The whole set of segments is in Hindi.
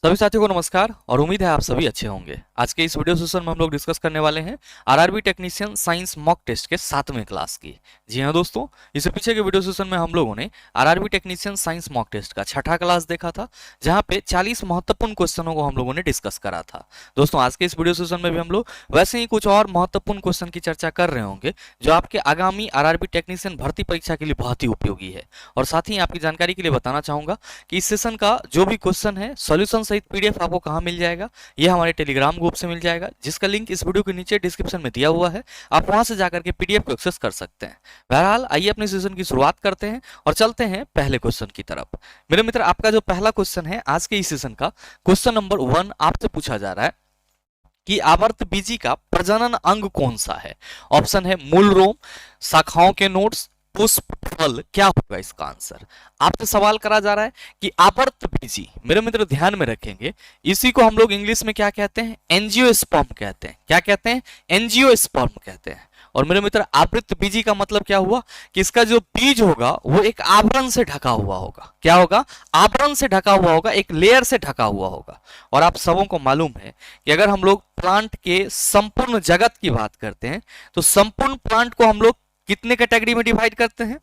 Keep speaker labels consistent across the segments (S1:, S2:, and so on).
S1: सभी साथियों को नमस्कार और उम्मीद है आप सभी अच्छे होंगे। आज के इस वीडियो सेशन में हम लोग डिस्कस करने वाले हैं RRB technician science mock test के 7वें क्लास की। जी हाँ दोस्तों, इससे पीछे के वीडियो सेशन में हम लोगों ने RRB technician science mock test का 6ठा क्लास देखा था, जहां पे 40 महत्वपूर्ण क्वेश्चनों को हम लोगों ने डिस्कस करा था। दोस्तों आज के इस वीडियो सेशन में भी हम लोग वैसे ही कुछ और महत्वपूर्ण क्वेश्चन की चर्चा कर रहे होंगे, जो आपके आगामी आरआरबी टेक्नीशियन भर्ती परीक्षा के लिए बहुत ही उपयोगी है। और साथ ही आपकी जानकारी के लिए बताना चाहूंगा कि इस सेशन का जो भी क्वेश्चन है सॉल्यूशन सहित पीडीएफ आपको कहां मिल जाएगा, यह हमारे टेलीग्राम ग्रुप से मिल जाएगा, जिसका लिंक इस वीडियो के नीचे डिस्क्रिप्शन में दिया हुआ है। आप वहां से जाकर के पीडीएफ को एक्सेस कर सकते हैं। बहरहाल आइए अपने सेशन की शुरुआत करते हैं और चलते हैं पहले क्वेश्चन की तरफ। मेरे मित्र, आपका जो पहला क्वेश्चन है आज के इस सेशन का, क्वेश्चन नंबर 1 आपसे पूछा जा रहा है कि आवर्त बीजी का प्रजनन अंग कौन सा है। ऑप्शन है मूल रोम, शाखाओं के नोड्स, पुष्प, फल। क्या होगा इसका आंसर? आपसे सवाल करा जा रहा है कि आवर्त बीजी। मेरे मित्र ध्यान में रखेंगे, इसी को हम लोग इंग्लिश में क्या कहते हैं? एंजियोस्पर्म कहते हैं। क्या कहते हैं? एंजियोस्पर्म कहते हैं। और मेरे मित्र आवृत्त बीजी का मतलब क्या हुआ कि इसका जो बीज होगा वो एक आवरण से ढका हुआ होगा। क्या होगा? आवरण से ढका हुआ होगा, एक लेयर से ढका हुआ होगा। और आप सबों को मालूम है कि अगर हम लोग प्लांट के संपूर्ण जगत की बात करते हैं तो संपूर्ण प्लांट को हम लोग कितने कैटेगरी में डिवाइड करते हैं?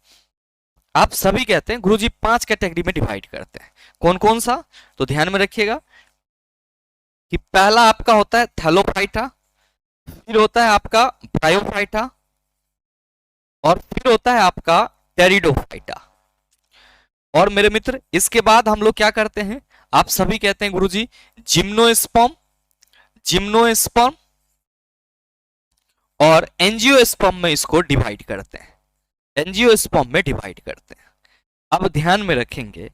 S1: आप सभी कहते हैं गुरुजी 5 कैटेगरी में डिवाइड करते हैं। कौन कौन सा? तो ध्यान में रखिएगा कि पहला आपका होता है थैलोफाइटा, फिर होता है आपका ब्रायोफाइटा, और फिर होता है आपका टेरिडोफाइटा। और मेरे मित्र इसके बाद हम लोग क्या करते हैं? आप सभी कहते हैं गुरुजी जिम्नोस्पर्म, जिम्नोस्पर्म और एंजियोस्पर्म में इसको डिवाइड करते हैं। एंजियोस्पर्म में डिवाइड करते हैं। अब ध्यान में रखेंगे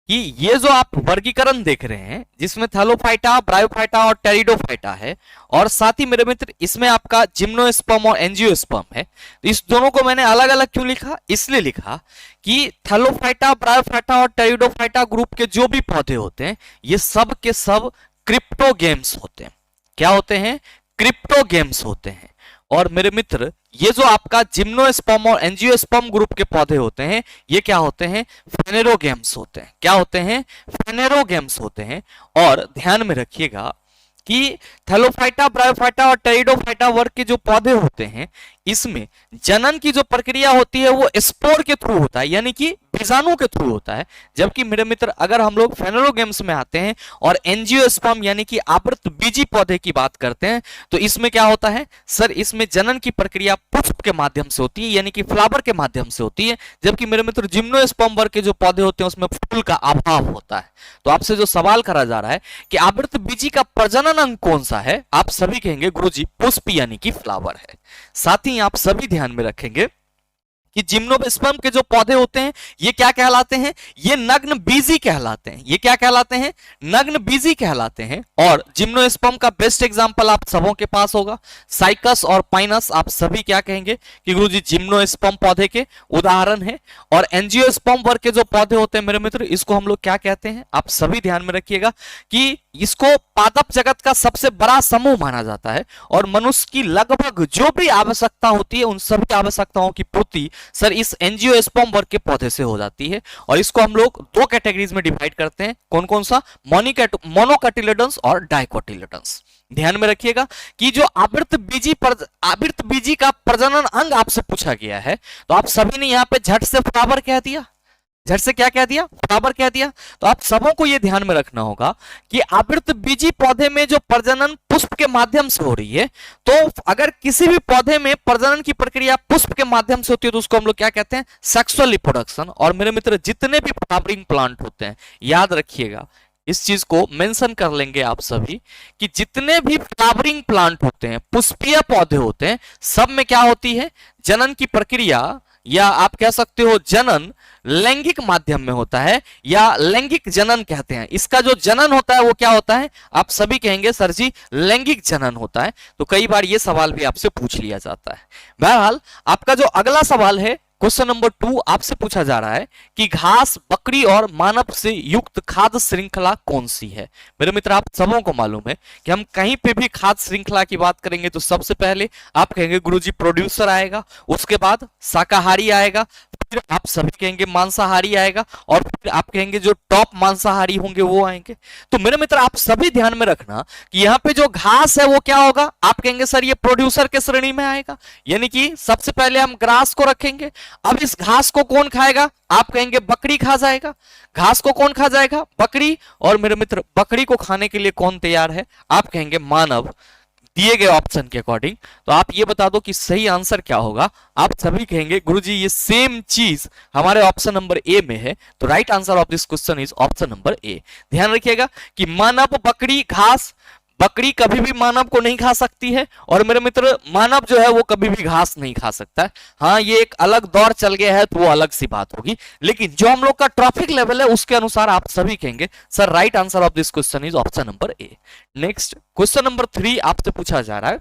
S1: कि ये जो आप वर्गीकरण देख रहे हैं, जिसमें थैलोफाइटा, ब्रायोफाइटा और टेरिडोफाइटा है, और साथ ही मेरे मित्र इसमें आपका जिम्नोस्पर्म और एंजियोस्पर्म है, तो इस दोनों को मैंने अलग अलग क्यों लिखा? इसलिए लिखा कि थैलोफाइटा, ब्रायोफाइटा और टेरिडोफाइटा ग्रुप के जो भी पौधे होते हैं ये सब के सब क्रिप्टोगेम्स होते हैं। क्या होते हैं? क्रिप्टोगेम्स होते हैं। और मेरे मित्र ये जो आपका जिम्नोस्पर्म और एंजियोस्पर्म ग्रुप के पौधे होते हैं ये क्या होते हैं? फेनेरोगेम्स होते हैं। क्या होते हैं? फेनेरोगेम्स होते हैं। और ध्यान में रखिएगा कि थैलोफाइटा, ब्रायोफाइटा और टेरिडोफाइटा वर्ग के जो पौधे होते हैं इसमें जनन की जो प्रक्रिया होती है वो स्पोर के थ्रू होता है, यानी कि बीजाणु के थ्रू होता है। जबकि मेरे मित्र अगर हम लोग फेनेरोगेम्स में आते हैं और एंजियोस्पर्म यानी कि आवृत बीजी पौधे की बात करते हैं तो इसमें क्या होता है? सर इसमें जनन की प्रक्रिया पुष्प के माध्यम से होती है, यानी कि फ्लावर के माध्यम से होती है। जबकि मेरे मित्र जिम्नोस्पर्म वर्ग के जो पौधे होते हैं उसमें फूल का अभाव होता है। तो आपसे जो सवाल करा जा रहा है कि आवृत बीजी का प्रजनन अंग कौन सा है, आप सभी कहेंगे गुरुजी पुष्प यानी कि फ्लावर है। साथ ही आप सभी ध्यान में रखेंगे कि जिम्नोस्पर्म के जो पौधे होते हैं ये क्या कहलाते हैं? ये नग्न बीजी कहलाते हैं। ये क्या कहलाते हैं? नग्न बीजी कहलाते हैं। और जिम्नोस्पर्म का बेस्ट एग्जांपल आप सबों के पास होगा साइकस और पाइनस। आप सभी क्या कहेंगे कि गुरुजी जिम्नोस्पर्म पौधे के उदाहरण है। और एंजियोस्पर्म वर्ग के जो पौधे होते हैं मेरे मित्र इसको हम लोग क्या कहते हैं? आप सभी ध्यान में रखिएगा कि इसको पादप जगत का सबसे बड़ा समूह माना जाता है। और मनुष्य की लगभग जो भी आवश्यकता होती है उन सभी आवश्यकताओं की पूर्ति सर इस एंजियोस्पर्म वर्ग के पौधे से हो जाती है। और इसको हम लोग 2 कैटेगरीज में डिवाइड करते हैं। कौन कौन सा? मोनोकोटिलेडन्स और डाइकोटिलेडन्स। ध्यान में रखिएगा कि जो आवृत बीजी का प्रजनन अंग आपसे पूछा गया है तो आप सभी ने यहां पे झट से फ्लावर कह दिया। झट से क्या कह दिया? फ्लावर कह दिया। तो आप सबों को यह ध्यान में रखना होगा कि आवृत बीजी पौधे में जो प्रजनन पुष्प के माध्यम से हो रही है, तो अगर किसी भी पौधे में प्रजनन की प्रक्रिया पुष्प के माध्यम से होती है तो उसको हम लोग क्या कहते हैं? Sexual reproduction. और मेरे मित्र जितने भी फ्लावरिंग प्लांट होते हैं, याद रखिएगा इस चीज को मेंशन कर लेंगे आप सभी कि जितने भी फ्लावरिंग प्लांट होते हैं, पुष्पीय पौधे होते हैं, सब में क्या होती है? जनन की प्रक्रिया, या आप कह सकते हो जनन लैंगिक माध्यम में होता है, या लैंगिक जनन कहते हैं। इसका जो जनन होता है वो क्या होता है? आप सभी कहेंगे सर जी लैंगिक जनन होता है। तो कई बार ये सवाल भी आपसे पूछ लिया जाता है। बहरहाल आपका जो अगला सवाल है क्वेश्चन नंबर 2 आपसे पूछा जा रहा है कि घास, बकरी और मानव से युक्त खाद्य श्रृंखला कौन सी है। मेरे मित्र आप सबों को मालूम है कि हम कहीं पे भी खाद्य श्रृंखला की बात करेंगे तो सबसे पहले आप कहेंगे गुरुजी प्रोड्यूसर आएगा, उसके बाद शाकाहारी आएगा, फिर आप सभी कहेंगे मांसाहारी आएगा, और फिर आप कहेंगे जो टॉप मांसाहारी होंगे वो आएंगे। तो मेरे मित्र आप सभी ध्यान में रखना कि यहाँ पे जो घास है वो क्या होगा, आप कहेंगे सर ये प्रोड्यूसर के श्रेणी में आएगा, यानी कि सबसे पहले हम ग्रास को रखेंगे। अब इस घास को कौन खाएगा, आप कहेंगे बकरी खा जाएगा। घास को कौन खा जाएगा, बकरी। और मेरे मित्र बकरी को खाने के लिए कौन तैयार है, आप कहेंगे मानव, दिए गए ऑप्शन के अकॉर्डिंग। तो आप ये बता दो कि सही आंसर क्या होगा। आप सभी कहेंगे गुरुजी ये सेम चीज हमारे ऑप्शन नंबर ए में है, तो right answer of this question is option number ए। ध्यान रखिएगा कि मानव, बकरी, घास, बकरी कभी भी मानव को नहीं खा सकती है, और मेरे मित्र मानव जो है वो कभी भी घास नहीं खा सकता है। हाँ, ये एक अलग दौर चल गया है तो वो अलग सी बात होगी, लेकिन जो हम लोग का ट्रॉफिक लेवल है उसके अनुसार आप सभी कहेंगे sir right answer of this question is option number A. Next question number 3 आपसे पूछा जा रहा है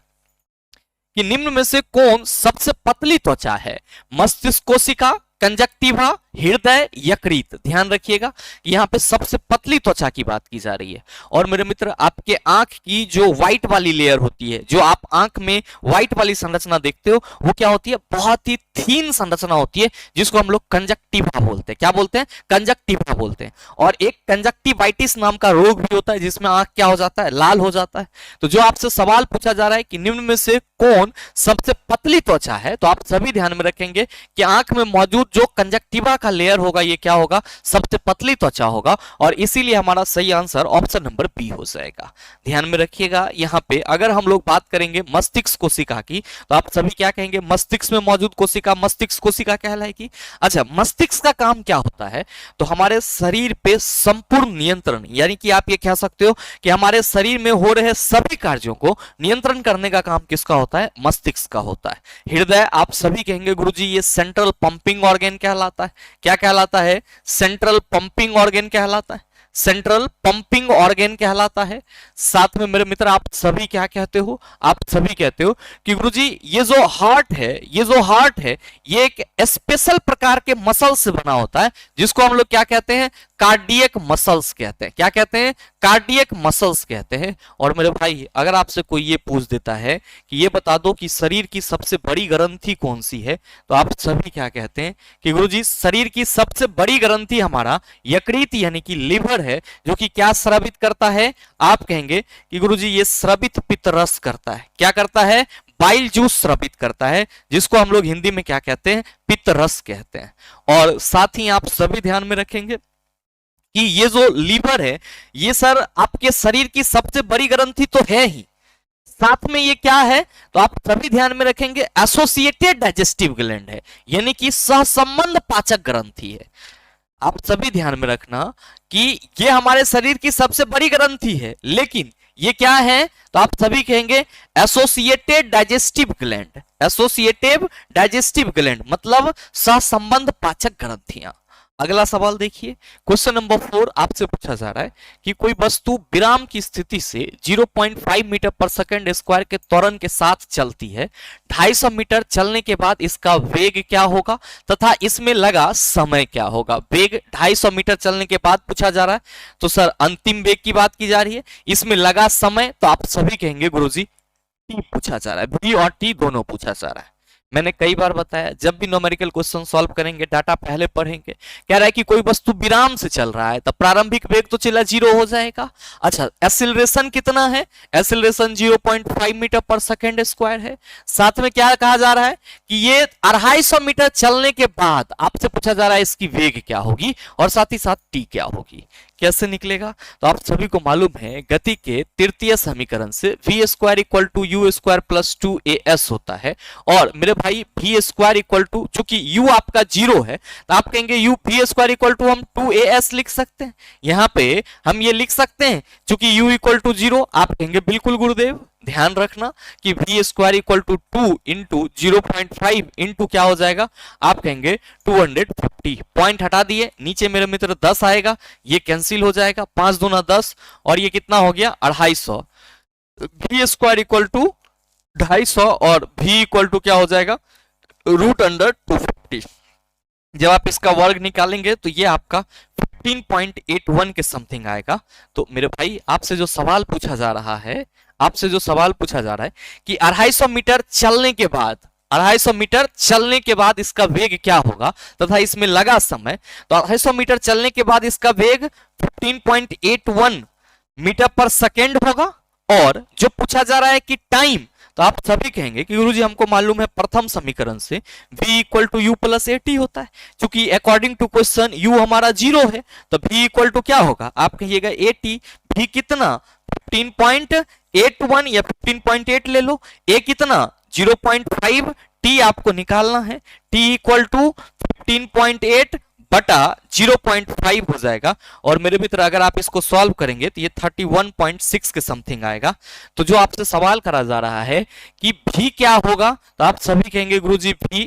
S1: कि निम्न में से कौन सबसे पतली त्वचा है, मस्तिष्क कोशिका, कंजक्टिवा, हृदय, यकृत। ध्यान रखिएगा यहाँ पे सबसे पतली त्वचा की बात की जा रही है। और मेरे मित्र आपके आंख की जो व्हाइट वाली लेयर होती है, जो आप आंख में व्हाइट वाली संरचना देखते हो वो क्या होती है, बहुत ही थीन संरचना होती है, जिसको हम लोग कंजक्टिवा बोलते हैं। क्या बोलते हैं, कंजक्टिवा बोलते हैं। और एक कंजक्टिवाइटिस नाम का रोग भी होता है जिसमें आंख क्या हो जाता है, लाल हो जाता है। तो जो आपसे सवाल पूछा जा रहा है कि निम्न में से कौन सबसे पतली त्वचा है, तो आप सभी ध्यान में रखेंगे कि आंख में मौजूद जो कंजक्टिवा का लेयर होगा ये क्या होगा, सबसे पतली त्वचा होगा, और इसीलिए हमारा सही आंसर ऑप्शन नंबर बी हो जाएगा। ध्यान में रखिएगा यहाँ पे अगर हम लोग बात करेंगे मस्तिष्क कोशिका की, तो आप सभी क्या कहेंगे, मस्तिष्क में मौजूद कोशिका मस्तिष्क कोशिका कहलाएगी। अच्छा, मस्तिष्क का काम क्या होता है, तो हमारे शरीर पे संपूर्ण नियंत्रण, यानी कि आप ये कह सकते हो कि हमारे शरीर में हो रहे सभी कार्यों को नियंत्रण करने का काम किसका होता है, मस्तिष्क का होता है। हृदय आप सभी कहेंगे गुरुजी ये सेंट्रल पंपिंग ऑर्गन कहलाता है। क्या कहलाता है, सेंट्रल पंपिंग ऑर्गन कहलाता है, सेंट्रल पंपिंग ऑर्गन कहलाता है। साथ में मेरे मित्र आप सभी क्या कहते हो, आप सभी कहते हो कि गुरुजी ये जो हार्ट है, ये जो हार्ट है ये एक स्पेशल प्रकार के मसल से बना होता है, जिसको हम लोग क्या कहते हैं, कार्डियक मसल्स कहते हैं। क्या कहते हैं, कार्डियक मसल्स कहते हैं। और मेरे भाई अगर आपसे कोई ये पूछ देता है कि ये बता दो कि शरीर की सबसे बड़ी ग्रंथि कौन सी है, तो आप सभी क्या कहते हैं कि गुरुजी शरीर की सबसे बड़ी ग्रंथि हमारा यकृत यानी कि लिवर है, जो कि क्या स्रावित करता है, आप कहेंगे कि गुरुजी ये स्रावित पित्तरस करता है। क्या करता है, बाइल जूस स्रावित करता है, जिसको हम लोग हिंदी में क्या कहते हैं, पित्तरस कहते हैं। और साथ ही आप सभी ध्यान में रखेंगे कि ये जो लीवर है ये सर आपके शरीर की सबसे बड़ी ग्रंथि तो है ही, साथ में ये क्या है, तो आप सभी ध्यान में रखेंगे एसोसिएटेड डाइजेस्टिव ग्लैंड है, यानी कि सहसंबंध पाचक ग्रंथि है। आप सभी ध्यान में रखना कि ये हमारे शरीर की सबसे बड़ी ग्रंथि है, लेकिन ये क्या है, तो आप सभी कहेंगे associated digestive gland. Associative digestive gland मतलब सहसंबंध पाचक ग्रंथियां। अगला सवाल देखिए, क्वेश्चन नंबर 4 आपसे पूछा जा रहा है कि कोई वस्तु विराम की स्थिति से 0.5 मीटर पर सेकंड स्क्वायर के त्वरण के साथ चलती है, 250 मीटर चलने के बाद इसका वेग क्या होगा तथा इसमें लगा समय क्या होगा। वेग 250 मीटर चलने के बाद पूछा जा रहा है, तो सर अंतिम वेग की बात की जा रही है, इसमें लगा समय, तो आप सभी कहेंगे गुरुजी टी पूछा जा रहा है, बी और टी दोनों पूछा जा रहा है। मैंने कई बार बताया जब भी न्यूमेरिकल क्वेश्चन सॉल्व करेंगे डाटा पहले पढ़ेंगे। कह रहा है कि कोई वस्तु विराम से चल रहा है, तब प्रारंभिक वेग तो चला 0 हो जाएगा। अच्छा, एक्सीलरेशन कितना है, एक्सीलरेशन 0.5 मीटर पर सेकंड स्क्वायर है। साथ में क्या कहा जा रहा है कि ये 250 मीटर चलने के बाद आपसे पूछा जा रहा है इसकी वेग क्या होगी और साथ ही साथ टी क्या होगी। कैसे निकलेगा, तो आप सभी को मालूम है गति के तृतीय समीकरण से v square equal to u square plus 2as होता है। और मेरे भाई v स्क्वायर इक्वल टू, चूंकि u आपका 0 है तो आप कहेंगे u v square equal to हम 2as लिख सकते हैं। यहां पे हम ये लिख सकते हैं चूंकि u इक्वल टू 0, आप कहेंगे बिल्कुल गुरुदेव। ध्यान रखना कि v square equal to 2 into 0.5 into क्या हो जाएगा, आप कहेंगे 250। पॉइंट हटा दिए, नीचे मेरे मित्र 10 आएगा, ये कैंसिल हो जाएगा, 5 दूना 10 और ये कितना हो गया 250। v स्क्वायर इक्वल टू 250 और v इक्वल टू क्या हो जाएगा √250। जब आप इसका वर्ग निकालेंगे तो ये आपका 15.81 के समथिंग आएगा। तो मेरे भाई आपसे जो सवाल पूछा जा रहा है, आपसे जो सवाल पूछा जा रहा है कि 250 मीटर चलने के बाद 250 मीटर चलने के बाद इसका वेग क्या होगा तथा इसमें लगा समय, तो 250 मीटर चलने के बाद इसका वेग 15.81 मीटर पर सेकेंड होगा। और जो पूछा जा रहा है कि टाइम, तो आप सभी कहेंगे कि गुरुजी हमको मालूम है प्रथम समीकरण से v equal to u plus a t होता है, क्योंकि अकॉर्डिंग टू क्वेश्चन u हमारा 0 है, तो v इक्वल टू क्या होगा, आप कहिएगा ए टी। v कितना 15.81 या 15.8 ले लो, a कितना 0.5, t आपको निकालना है, t इक्वल टू 15.8 बटा 0.5 हो जाएगा। और मेरे मित्र अगर आप इसको सॉल्व करेंगे तो ये 31.6 के समथिंग आएगा। तो जो आपसे सवाल करा जा रहा है कि v क्या होगा, तो आप सभी कहेंगे गुरुजी v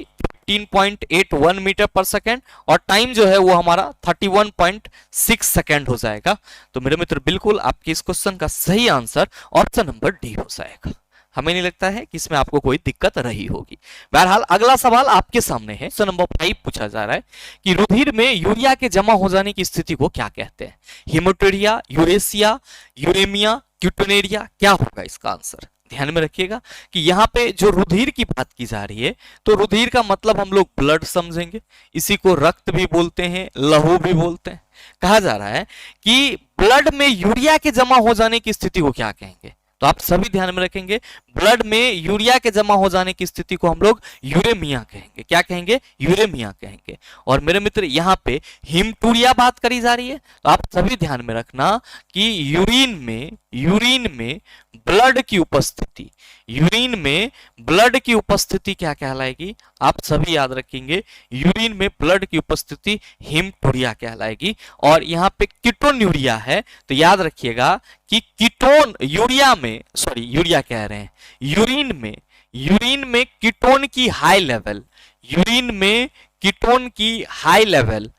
S1: 15.81 मीटर पर सेकेंड और टाइम जो है वो हमारा 31.6 सेकेंड हो जाएगा। तो मेरे मित्र बिल्कुल आपके इस क्वेश्चन का सही आंसर ऑप्शन नंबर डी हो जाएगा। हमें नहीं लगता है कि इसमें आपको कोई दिक्कत रही होगी। बहरहाल अगला सवाल आपके सामने है। क्वेश्चन नंबर 5 पूछा जा रहा है कि रुधिर में यूरिया के जमा हो जाने की स्थिति को क्या कहते हैं, हीमोटूरिया, यूरेसिया, यूरेमिया, क्यूटोनेरिया, क्या होगा इसका आंसर। ध्यान में रखिएगा कि यहाँ पे जो रुधिर की बात की जा रही है, तो रुधिर का मतलब हम लोग ब्लड समझेंगे, इसी को रक्त भी बोलते हैं, लहू भी बोलते हैं। कहा जा रहा है कि ब्लड में यूरिया के जमा हो जाने की स्थिति को क्या कहेंगे, तो आप सभी ध्यान में रखेंगे ब्लड में यूरिया के जमा हो जाने की स्थिति को हम लोग यूरेमिया कहेंगे। क्या कहेंगे, यूरेमिया कहेंगे। और मेरे मित्र यहाँ पे हीमटूरिया बात करी जा रही है, तो आप सभी ध्यान में रखना कि यूरिन में ब्लड की उपस्थिति, यूरिन में ब्लड की उपस्थिति क्या कहलाएगी, आप सभी याद रखेंगे यूरिन में ब्लड की उपस्थिति हीमटूरिया कहलाएगी। और यहाँ पे कीटोन्यूरिया है, तो याद रखिएगा कि कीटोन यूरिया में, सॉरी यूरिया कह रहे हैं, यूरिन में कीटोन की हाई लेवल, यूरिन में कीटोन की हाई लेवल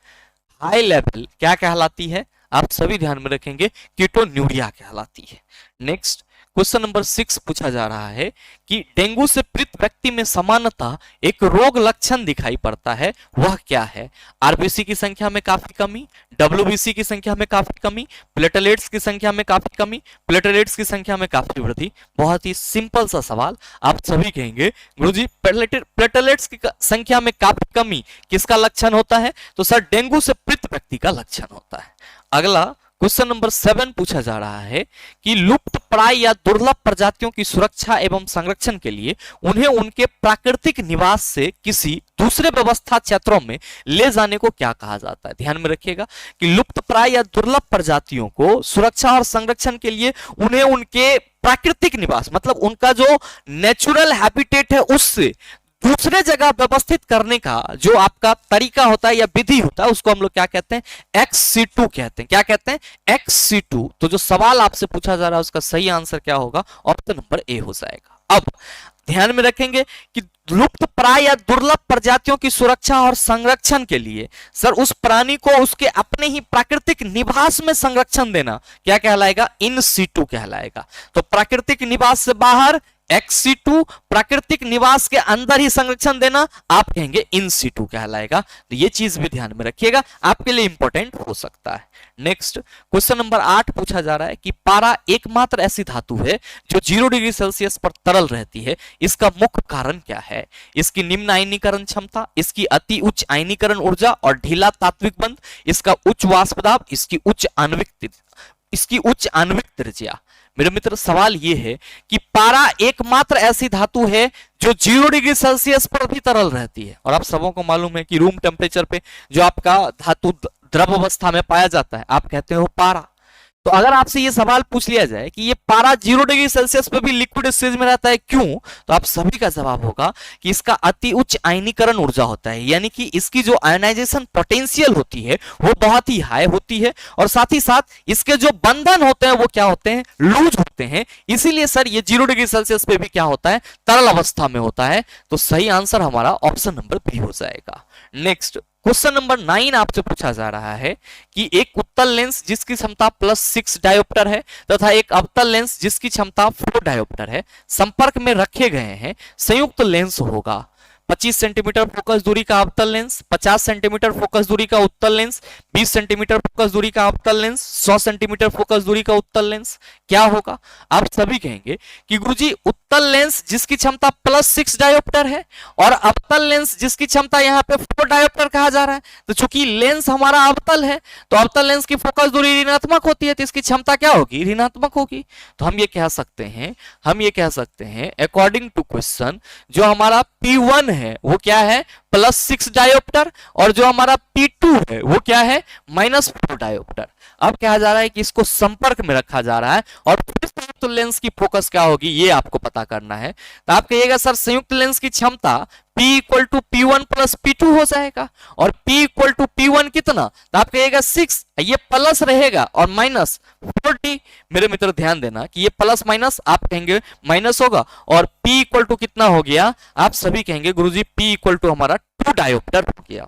S1: क्या कहलाती है, आप सभी ध्यान में रखेंगे कीटोन्यूरिया कहलाती है। नेक्स्ट क्वेश्चन नंबर 6 पूछा जा रहा है कि डेंगू से पीड़ित व्यक्ति में सामान्यतः एक रोग लक्षण दिखाई पड़ता है, वह क्या है। आरबीसी की संख्या में काफी कमी, डब्ल्यूबीसी की संख्या में काफी कमी, प्लेटलेट्स की संख्या में काफी कमी, प्लेटलेट्स की संख्या में काफी वृद्धि। बहुत ही सिंपल सा सवाल, आप सभी कहेंगे गुरुजी प्लेटलेट्स की संख्या में काफी कमी किसका लक्षण होता है, तो सर डेंगू से पीड़ित व्यक्ति का लक्षण होता है। अगला क्वेश्चन नंबर 7 पूछा जा रहा है कि लुप्त प्राय या दुर्लभ प्रजातियों की सुरक्षा एवं संरक्षण के लिए उन्हें उनके प्राकृतिक निवास से किसी दूसरे व्यवस्था क्षेत्रों में ले जाने को क्या कहा जाता है। ध्यान में रखिएगा कि लुप्त प्राय या दुर्लभ प्रजातियों को सुरक्षा और संरक्षण के लिए उन्हें उनके प्राकृतिक निवास, मतलब उनका जो नेचुरल हैबिटेट है, उससे दूसरे जगह व्यवस्थित करने का जो आपका तरीका होता है या विधि होता है, उसको हम लोग क्या कहते हैं, XC2 कहते हैं। क्या कहते हैं, XC2। तो जो सवाल आपसे पूछा जा रहा है उसका सही आंसर क्या होगा, ऑप्शन नंबर ए हो जाएगा। अब ध्यान में रखेंगे कि लुप्त प्राय या दुर्लभ प्रजातियों की सुरक्षा और संरक्षण के लिए सर उस प्राणी को उसके अपने ही प्राकृतिक निवास में संरक्षण देना क्या कहलाएगा, इन सीटू कहलाएगा। तो प्राकृतिक निवास से बाहर XC2, प्राकृतिक निवास के अंदर ही संरक्षण देना आप कहेंगे इन सीटू कहलाएगा। तो ये चीज भी ध्यान में रखिएगा, आपके लिए इंपॉर्टेंट हो सकता है। नेक्स्ट क्वेश्चन नंबर 8 पूछा जा रहा है कि पारा एकमात्र ऐसी धातु है जो 0 डिग्री सेल्सियस पर तरल रहती है, इसका मुख्य कारण क्या है। इसकी निम्न आयनीकरण क्षमता, इसकी अति उच्च आयनीकरण ऊर्जा और ढीला तात्विक बंध, इसका उच्च वाष्प दाब, इसकी उच्च आणविक त्रिज्या। मेरे मित्र सवाल ये है कि पारा एकमात्र ऐसी धातु है जो 0 डिग्री सेल्सियस पर भी तरल रहती है, और आप सबों को मालूम है कि रूम टेम्परेचर पे जो आपका धातु द्रव अवस्था में पाया जाता है आप कहते हो पारा। तो अगर आपसे ये सवाल पूछ लिया जाए कि ये पारा 0 डिग्री सेल्सियस पे भी लिक्विड स्टेज में रहता है क्यों, तो आप सभी का जवाब होगा कि इसका अति उच्च आयनीकरण ऊर्जा होता है, यानी कि इसकी जो आयनाइजेशन पोटेंशियल होती है वो बहुत ही हाई होती है, और साथ ही साथ इसके जो बंधन होते हैं वो क्या होते हैं, लूज होते हैं। इसीलिए सर ये 0 डिग्री सेल्सियस पे भी क्या होता है, तरल अवस्था में होता है। तो सही आंसर हमारा ऑप्शन नंबर बी हो जाएगा। नेक्स्ट क्वेश्चन नंबर 9 आपसे पूछा जा रहा है कि एक उत्तल लेंस जिसकी क्षमता +6 डायोप्टर है तथा एक अवतल लेंस जिसकी क्षमता 4 डायोप्टर है संपर्क में रखे गए हैं, संयुक्त लेंस होगा। 25 सेंटीमीटर फोकस दूरी का अवतल लेंस, 50 सेंटीमीटर फोकस दूरी का उत्तल लेंस, 20 सेंटीमीटर फोकस दूरी का अवतल लेंस, 100 सेंटीमीटर फोकस दूरी का उत्तल लेंस, क्या होगा। आप सभी कहेंगे कि गुरुजी उत्तल लेंस जिसकी क्षमता +6 डायोप्टर है और अवतल लेंस जिसकी क्षमता यहाँ पे 4 डायोप्टर कहा जा रहा है। तो चूंकि लेंस हमारा अवतल है तो अवतल लेंस की फोकस दूरी ऋणात्मक होती है, तो इसकी क्षमता क्या होगी, ऋणात्मक होगी। तो हम ये कह सकते हैं अकॉर्डिंग टू क्वेश्चन जो हमारा P1 है वो क्या है, +6 डायोप्टर, और जो हमारा P2 है वो क्या है, -4 डायोप्टर। अब कहा जा रहा है कि इसको संपर्क में रखा जा रहा है और संयुक्त लेंस की फोकस क्या होगी ये आपको पता करना है। तो आप कहिएगा सर संयुक्त लेंस की क्षमता P = P1 + P2 हो जाएगा, और P = P1 कितना, तो आप कहिएगा 6, ये प्लस रहेगा और -40। मेरे मित्र ध्यान देना कि ये प्लस माइनस आप कहेंगे माइनस होगा, और P = कितना हो गया, आप सभी कहेंगे गुरुजी P = हमारा 2 डायोप्टर हो गया।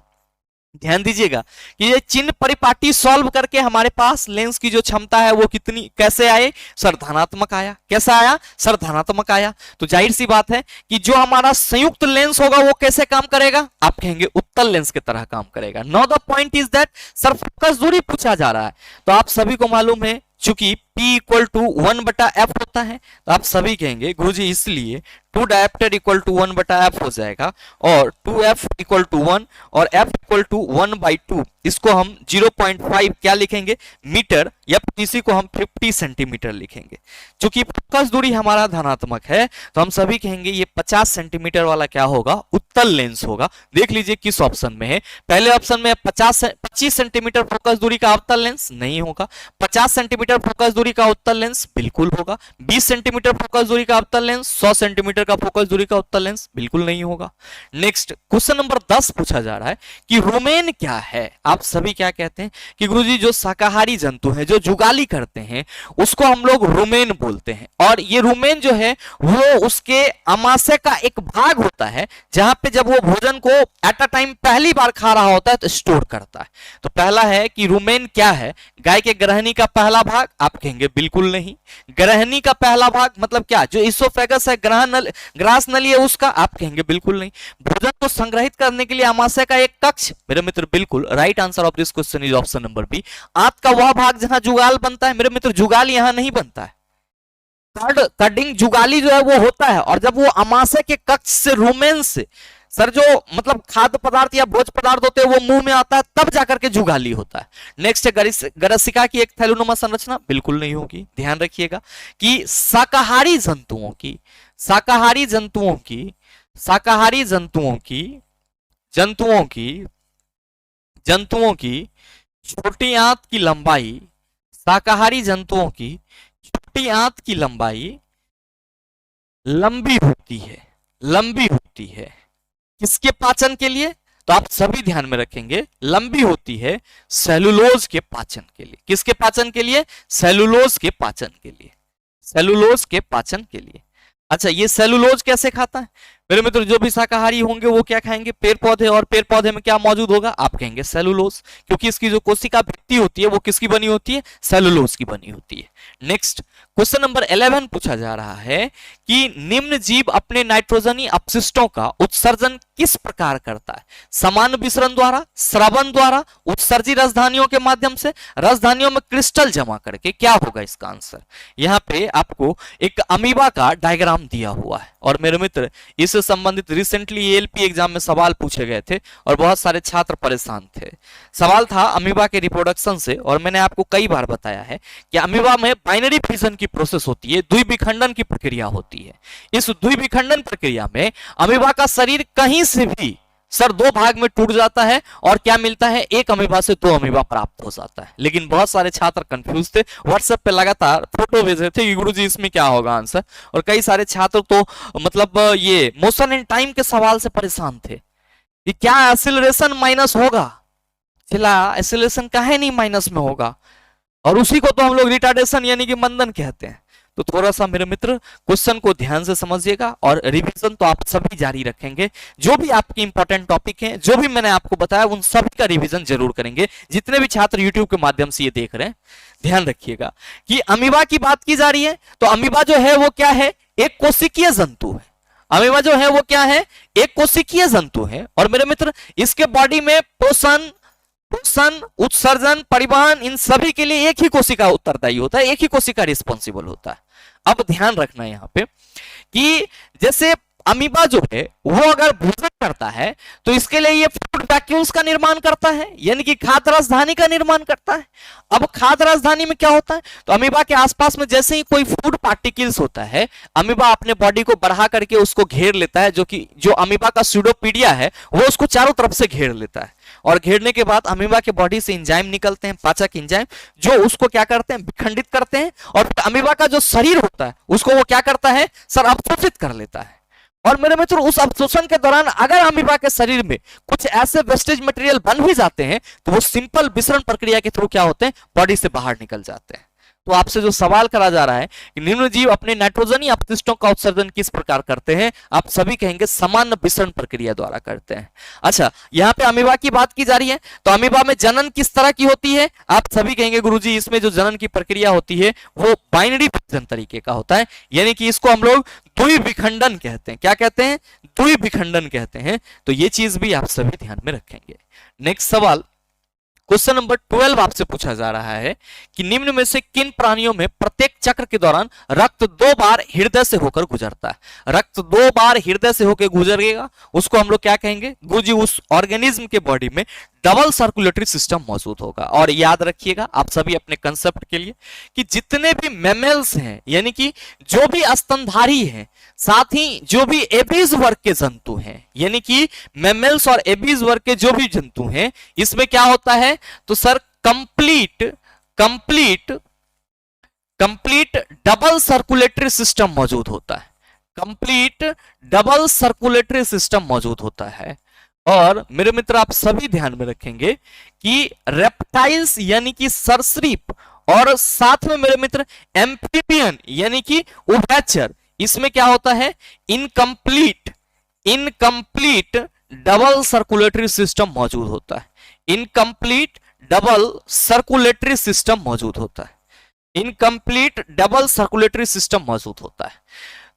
S1: ध्यान दीजिएगा कि ये चिन्ह परिपाटी सॉल्व करके हमारे पास लेंस की जो क्षमता है वो कितनी, कैसे आए सर, धनात्मक आया। कैसा आया सर, धनात्मक आया। तो जाहिर सी बात है कि जो हमारा संयुक्त लेंस होगा वो कैसे काम करेगा, आप कहेंगे उत्तल लेंस की तरह काम करेगा। Now the point is that sir focus दूरी पूछा जा रहा है, तो आप सभी को मालूम है चूंकि P = 1/f होता है, तो आप सभी कहेंगे गुरुजी इसलिए 2 डायोप्टर = 1/f हो जाएगा, और 2f = 1 और f = 1/2, इसको हम 0.5 क्या लिखेंगे, मीटर, या इसी को हम 50 सेंटीमीटर लिखेंगे। चूंकि फोकस दूरी हमारा धनात्मक है तो हम सभी कहेंगे ये 50 सेंटीमीटर वाला क्या होगा, उत्तल लेंस होगा। देख लीजिए किस ऑप्शन में है, पहले ऑप्शन में 25 सेंटीमीटर फोकस दूरी का अवतल लेंस नहीं होगा, 50 सेंटीमीटर फोकस दूरी का उत्तल लेंस बिल्कुल होगा, 20 सेंटीमीटर फोकस दूरी का अवतल लेंस, 100 सेंटीमीटर का फोकस दूरी का उत्तल लेंस बिल्कुल नहीं होगा। नेक्स्ट क्वेश्चन नंबर 10 पूछा जा रहा है कि रुमेन क्या है। आप सभी क्या कहते हैं कि गुरुजी जो शाकाहारी जंतु है, जो जुगाली करते हैं, उसको हम लोग रुमेन बोलते हैं, और ये रुमेन जो है वो उसके आमाशय का एक भाग होता है जहां पे जब वो भोजन को एट अ टाइम पहली बार खा रहा होता है तो स्टोर करता है। तो पहला है कि रुमेन क्या है, गाय के ग्रहणी का पहला भाग, आप कहेंगे बिल्कुल नहीं। ग्रहणी का पहला भाग मतलब क्या, जो इसोफेगस है, ग्रास नली है उसका, आप कहेंगे बिल्कुल नहीं। भोजन को संग्रहित करने के लिए आमाशय का एक कक्ष, मेरे मित्र बिल्कुल right answer of this question is option number B. आंत का वह भाग जहां जुगाल बनता है, मेरे मित्र जुगाल यहां नहीं बनता है, कडिंग जुगाली जो है वो होता है, और जब वो आमाशय के कक्ष से रुमेन से सर जो मतलब खाद्य पदार्थ या भोज पदार्थ होते हैं वो मुंह में आता है, तब जाकर के जुगाली होता है। नेक्स्ट है गरसिका की एक थैलोनुमा संरचना, बिल्कुल नहीं होगी। ध्यान रखिएगा कि शाकाहारी जंतुओं की छोटी आंत की लंबाई, शाकाहारी जंतुओं की छोटी आंत की लंबाई लंबी होती है किसके पाचन के लिए, तो आप सभी ध्यान में रखेंगे लंबी होती है सेलुलोज के पाचन के लिए। किसके पाचन के लिए, सेलुलोज के पाचन के लिए। अच्छा, ये सेलुलोज कैसे खाता है, मेरे मित्र जो भी शाकाहारी होंगे वो क्या खाएंगे, पेड़ पौधे, और पेड़ पौधे में क्या मौजूद होगा, आप कहेंगे सेलुलोज, क्योंकि इसकी जो कोशिका भित्ति होती है वो किसकी बनी होती है, सेलुलोज की बनी होती है। नेक्स्ट क्वेश्चन नंबर 11 पूछा जा रहा है कि निम्न जीव अपने नाइट्रोजनी अपशिष्टों का उत्सर्जन किस प्रकार करता है, समान विसरण द्वारा, श्रवण द्वारा, उत्सर्जी रसधानियों के माध्यम से, रसधानियों में क्रिस्टल जमा करके, क्या होगा इसका आंसर। यहाँ पे आपको एक अमीबा का डायग्राम दिया हुआ है, और मेरे मित्र इससे संबंधित रिसेंटली एएलपी एग्जाम में सवाल पूछे गए थे और बहुत सारे छात्र परेशान थे। सवाल था अमीबा के रिप्रोडक्शन से, और मैंने आपको कई बार बताया है कि अमीबा में बाइनरी फिजन की प्रोसेस होती है, द्विविखंडन की प्रक्रिया होती है। इस द्विविखंडन प्रक्रिया में अमीबा का शरीर कहीं से भी सर 2 भाग में टूट जाता है, और क्या मिलता है, एक अमीबा से 2 अमीबा प्राप्त हो जाता है। लेकिन बहुत सारे छात्र कंफ्यूज थे, व्हाट्सएप पे लगातार फोटो भेज रहे थे कि गुरुजी इसमें क्या होगा आंसर, और कई सारे छात्र तो मतलब ये मोशन इन टाइम के सवाल से परेशान थे कि क्या एक्सीलरेशन माइनस होगा, चिल्ला एक्सीलरेशन काहे नहीं माइनस में होगा, और उसी को तो हम लोग रिटार्डेशन यानी कि मंदन कहते हैं। तो थोड़ा सा मेरे मित्र क्वेश्चन को ध्यान से समझिएगा, और रिवीजन तो आप सभी जारी रखेंगे। जो भी आपके इंपॉर्टेंट टॉपिक हैं, जो भी मैंने आपको बताया, उन सभी का रिवीजन जरूर करेंगे। जितने भी छात्र यूट्यूब के माध्यम से ये देख रहे हैं, ध्यान रखिएगा कि अमीबा की बात की जा रही है, तो अमीबा जो है वो क्या है, एक कोशिकीय जंतु है। अमीबा जो है वो क्या है, एक कोशिकीय जंतु है, और मेरे मित्र इसके बॉडी में पोषण, उत्सर्जन, परिवहन, इन सभी के लिए एक ही कोशिका उत्तरदायी होता है, एक ही कोशिका रिस्पॉन्सिबल होता है। अब ध्यान रखना यहाँ पे कि जैसे अमीबा जो है वो अगर भोजन करता है तो इसके लिए ये फूड वैक्यूल्स का निर्माण करता है, यानी कि खाद्य राजधानी का निर्माण करता है। अब खाद्य राजधानी में क्या होता है, तो अमीबा के आसपास में जैसे ही कोई फूड पार्टिकल्स होता है, अमीबा अपने बॉडी को बढ़ा करके उसको घेर लेता है, जो अमीबा का स्यूडोपीडिया है वो उसको चारों तरफ से घेर लेता है। और घेरने के बाद अमीबा के बॉडी से एंजाइम निकलते हैं, पाचक एंजाइम, जो उसको क्या करते हैं, विखंडित करते हैं, और अमीबा का जो शरीर होता है उसको वो क्या करता है सर, अवशोषित कर लेता है। और मेरे मित्र उस अवशोषण के दौरान अगर अमीबा के शरीर में कुछ ऐसे वेस्टेज मटेरियल बन भी जाते हैं तो वो सिंपल विसरण प्रक्रिया के थ्रू क्या होते हैं, बॉडी से बाहर निकल जाते हैं। तो आपसे जो सवाल करा जा रहा है कि निम्न जीव अपने नाइट्रोजनी अपशिष्टों का उत्सर्जन किस प्रकार करते हैं, आप सभी कहेंगे सामान्य विसरण प्रक्रिया द्वारा करते हैं। अच्छा, यहाँ पे अमीबा की बात की जा रही है, तो अमीबा में जनन किस तरह की होती है, आप सभी कहेंगे गुरुजी इसमें जो जनन की प्रक्रिया होती है वो बाइनरी विभाजन तरीके का होता है, यानी कि इसको हम लोग द्विविखंडन कहते हैं। क्या कहते हैं, द्विविखंडन कहते हैं। तो ये चीज भी आप सभी ध्यान में रखेंगे। नेक्स्ट सवाल, क्वेश्चन नंबर 12 आपसे पूछा जा रहा है कि निम्न में से किन प्राणियों में प्रत्येक चक्र के दौरान रक्त 2 बार हृदय से होकर गुजरता है। रक्त 2 बार हृदय से होकर गुजरेगा उसको हम लोग क्या कहेंगे गुरुजी, उस ऑर्गेनिज्म के बॉडी में डबल सर्कुलेटरी सिस्टम मौजूद होगा। और याद रखिएगा आप सभी अपने कंसेप्ट के लिए कि जितने भी मैमल्स हैं, यानी कि जो भी स्तनधारी हैं, साथ ही जो भी एबीज वर्ग के जंतु हैं, यानी कि मैमल्स और एबीज वर्ग के जो भी जंतु हैं, इसमें क्या होता है, तो sir complete double circulatory system मौजूद होता है। कंप्लीट डबल सर्कुलेटरी सिस्टम मौजूद होता है। और मेरे मित्र आप सभी ध्यान में रखेंगे कि रेप्टाइल्स यानी कि सरीसृप और साथ में मेरे मित्र एम्फीबियन यानी कि उभयचर, इसमें क्या होता है, इनकम्प्लीट डबल सर्कुलेटरी सिस्टम मौजूद होता है। इनकम्प्लीट डबल सर्कुलेटरी सिस्टम मौजूद होता है। इनकम्प्लीट डबल सर्कुलेटरी सिस्टम मौजूद होता है।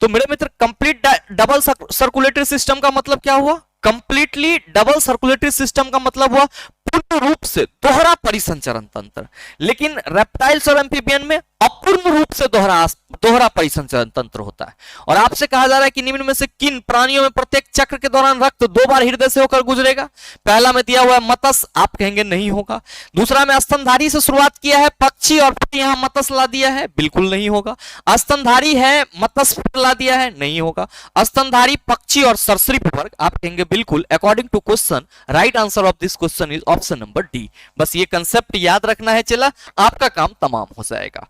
S1: तो मेरे मित्र कंप्लीट डबल सर्कुलेटरी सिस्टम का मतलब क्या हुआ, कंप्लीटली डबल सर्कुलेटरी सिस्टम का मतलब हुआ पूर्ण रूप से दोहरा परिसंचरण तंत्र। लेकिन रेप्टाइल्स और एम्फीबियन में अपूर्ण रूप से दोहरा परिसंचरण तंत्र होता है। और आपसे कहा जा रहा है कि निम्न में से किन प्राणियों में प्रत्येक चक्र के दौरान रक्त 2 बार हृदय से होकर गुजरेगा। पहला में दिया हुआ है मत्स्य, आप कहेंगे नहीं होगा। दूसरा में स्तनधारी से शुरुआत किया है, पक्षी और फिर यहां मत्स्य ला दिया है, बिल्कुल नहीं होगा। स्तनधारी है, मत्स्य फिर ला दिया है, नहीं होगा। स्तनधारी, पक्षी और सरीसृप वर्ग, आप कहेंगे बिल्कुल। According to question right answer of this question is option number D. बस ये कंसेप्ट याद रखना है, चला आपका काम तमाम हो जाएगा।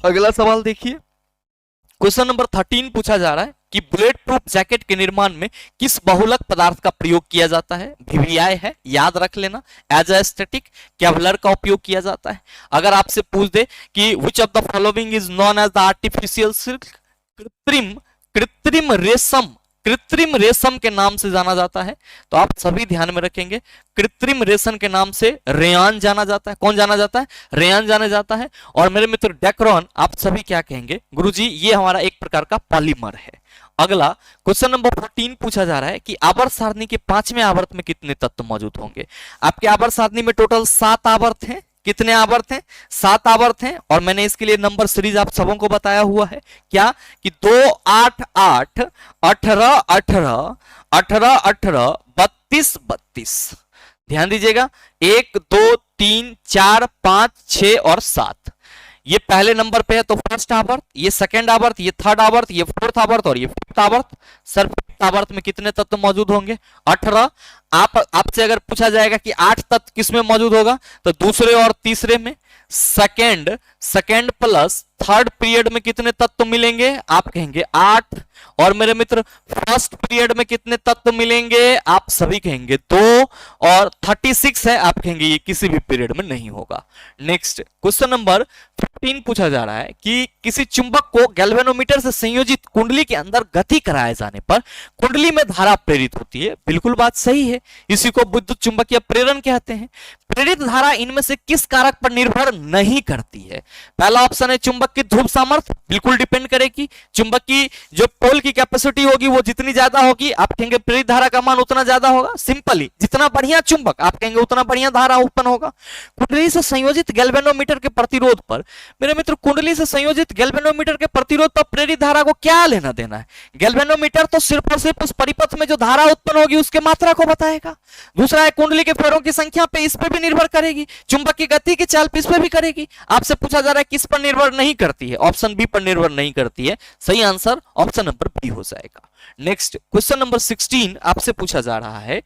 S1: अगला सवाल देखिए, क्वेश्चन नंबर 13 पूछा जा रहा है कि बुलेट प्रूफ जैकेट के निर्माण में किस बहुलक पदार्थ का प्रयोग किया जाता है। VVI है, याद रख लेना। एज ए स्टैटिक केवलर का उपयोग किया जाता है। अगर आपसे पूछ दे कि which of the following is known as the artificial silk, कृत्रिम रेशम के नाम से जाना जाता है, तो आप सभी ध्यान में रखेंगे कृत्रिम रेशम के नाम से रेयान जाना जाता है। कौन जाना जाता है, रेयान जाना जाता है। और मेरे मित्र डेक्रोन, आप सभी क्या कहेंगे गुरुजी, ये हमारा एक प्रकार का पॉलीमर है। अगला क्वेश्चन नंबर 14 पूछा जा रहा है कि आवर्त सारणी के 5वें आवर्त में कितने तत्व मौजूद होंगे। आपके आवर्त सारणी में टोटल 7 आवर्त हैं। कितने आवर्त हैं, 7 आवर्त हैं। और मैंने इसके लिए नंबर सीरीज आप सबों को बताया हुआ है, क्या कि 2 8 8 18 18 18 18 32 32। ध्यान दीजिएगा, 1 2 3 4 5 6 और 7। ये पहले नंबर पे है तो फर्स्ट आवर्त, ये सेकंड आवर्त, ये थर्ड आवर्त, ये फोर्थ आवर्त और ये फिफ्थ आवर्त। सर फिफ्थ आवर्त में कितने तत्व मौजूद होंगे, 18। आपसे अगर पूछा जाएगा कि 8 तत्व किसमें मौजूद होगा, तो दूसरे और तीसरे में। सेकंड प्लस थर्ड पीरियड में कितने तत्व मिलेंगे, आप कहेंगे 8। और मेरे मित्र फर्स्ट पीरियड में कितने तत्व मिलेंगे, आप सभी कहेंगे 2। और 36 है, आप कहेंगे ये किसी भी पीरियड में नहीं होगा। नेक्स्ट क्वेश्चन नंबर 15 पूछा जा रहा है कि किसी चुंबक को गैल्वेनोमीटर से संयोजित कुंडली के अंदर गति कराए जाने पर कुंडली में धारा प्रेरित होती है। बिल्कुल बात सही है, इसी को विद्युत चुंबकीय प्रेरण कहते हैं। प्रेरित धारा इनमें से किस कारक पर निर्भर नहीं करती है। पहला ऑप्शन है चुंबक की ध्रुव सामर्थ्य, बिल्कुल डिपेंड करेगी। चुंबक की जो पोल की की कैपेसिटी होगी वो जितनी ज्यादा होगी, आप कहेंगे प्रेरित धारा का मान उतना ज्यादा होगा। सिंपली जितना बढ़िया चुंबक आप कहेंगे उतना बढ़िया धारा उत्पन्न होगा। कुंडली से संयोजित गैल्वेनोमीटर के प्रतिरोध पर, मेरे मित्र कुंडली से संयोजित गैल्वेनोमीटर के प्रतिरोध पर प्रेरित धारा को क्या लेना देना है? गैल्वेनोमीटर तो सिर्फ और सिर्फ उस परिपथ में जो धारा उत्पन्न होगी उसके मात्रा को बताएगा। दूसरा है कुंडली के फेरों की संख्या पे, इस पे भी निर्भर करेगी। चुंबक की गति की चाल पे, इस पे भी करेगी। आपसे पूछा जा रहा है किस पर निर्भर नहीं करती है? ऑप्शन बी पर निर्भर नहीं करती है। सही आंसर ऑप्शन नंबर बी हो जाएगा। नेक्स्ट क्वेश्चन नंबर 16 आपसे पूछा जा रहा है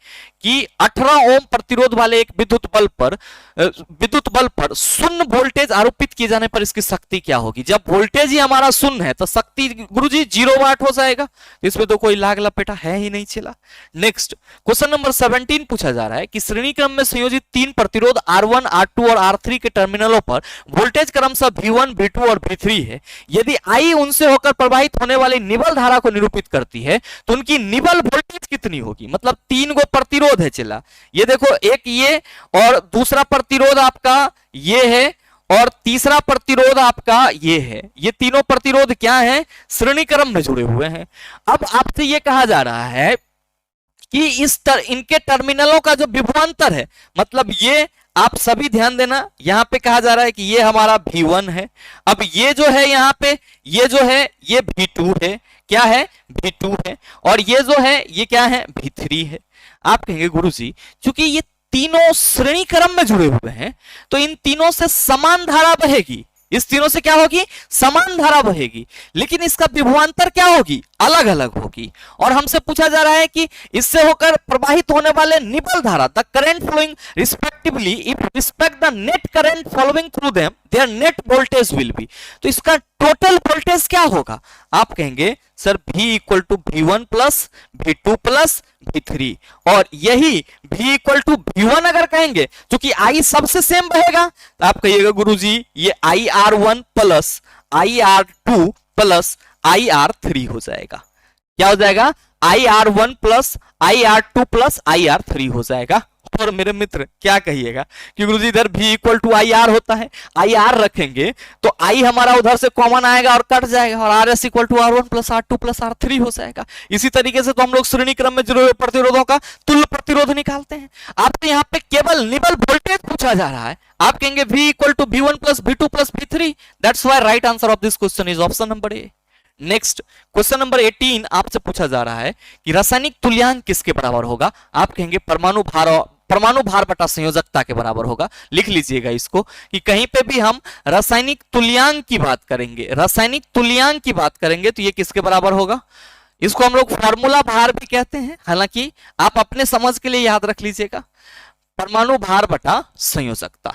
S1: कि 18 ओम प्रतिरोध वाले एक विद्युत बल्ब पर शून्य वोल्टेज आरोपित किए जाने पर इसकी शक्ति क्या होगी? जब वोल्टेज ही हमारा शून्य है तो शक्ति गुरुजी 0 वाट हो जाएगा। इसमें तो कोई लाग लपेटा है ही नहीं चला। नेक्स्ट क्वेश्चन नंबर 17 पूछा जा रहा है कि श्रेणी क्रम में संयोजित 3 प्रतिरोध R1, R2 और R3 के टर्मिनलों पर वोल्टेज क्रमशः V1, V2 और V3 है। यदि I उनसे होकर प्रवाहित होने वाली निबल धारा को निरूपित करती है तो उनकी निबल वोल्टेज कितनी होगी? मतलब 3 गो प्रतिरोध है चला, ये देखो, एक ये और दूसरा प्रतिरोध आपका ये है और तीसरा प्रतिरोध आपका ये है। ये तीनों प्रतिरोध क्या है? श्रेणी क्रम में जुड़े हुए हैं। अब आपसे ये कहा जा रहा है कि इनके टर्मिनलों का जो विभवांतर है, मतलब ये आप सभी ध्यान देना, यहां पे कहा जा रहा है कि ये हमारा V1 है। अब ये जो है यहां पे, ये जो है ये V2 है। क्या है? V2 है। और ये जो है ये क्या है? V3 है। आप कहेंगे गुरुजी क्योंकि ये तीनों श्रेणी क्रम में जुड़े हुए हैं तो इन तीनों से समान धारा बहेगी। इस तीनों से क्या होगी? समान धारा बहेगी, लेकिन इसका विभवांतर क्या होगी? अलग अलग होगी। और हमसे पूछा जा रहा है कि इससे होकर प्रवाहित होने वाले निबल धारा, the current flowing respectively if respect the net current following through them their net voltage will be. तो इसका टोटल वोल्टेज क्या होगा? आप कहेंगे sir V equal to V1 plus V2 plus V3, और यही V इक्वल टू V1 अगर कहेंगे क्योंकि I सबसे सेम बहेगा तो आप कहिएगा गुरुजी ये IR1 plus IR2 plus IR3 हो जाएगा। क्या हो जाएगा? IR1 plus IR2 plus IR3 हो जाएगा। और मेरे मित्र क्या कहिएगा कि गुरुजी इधर V इक्वल टू IR होता है, IR रखेंगे तो I हमारा उधर से कॉमन आएगा और कट जाएगा और RS equal to R1 plus R2 plus R3 हो जाएगा। इसी तरीके से तो हम लोग श्रेणी क्रम में जुड़े हुए प्रतिरोधों का तुल्य प्रतिरोध निकालते हैं। आपसे यहाँ पे केवल निबल वोल्टेज पूछा जा रहा है, आप कहेंगे V equal to V1 plus V2 plus V3। That's why right answer of this question is option number A. Next question number 18 आपसे पूछा जा रहा है कि रासायनिक तुल्यांक किसके बराबर होगा? आप कहेंगे परमाणु भार बटा संयोजकता के बराबर होगा। लिख लीजिएगा इसको कि कहीं पे भी हम रासायनिक तुल्यांक की बात करेंगे, रासायनिक तुल्यांक की बात करेंगे तो ये किसके बराबर होगा? इसको हम लोग फॉर्मूला भार भी कहते हैं, हालांकि आप अपने समझ के लिए याद रख लीजिएगा, परमाणु भार बटा संयोजकता।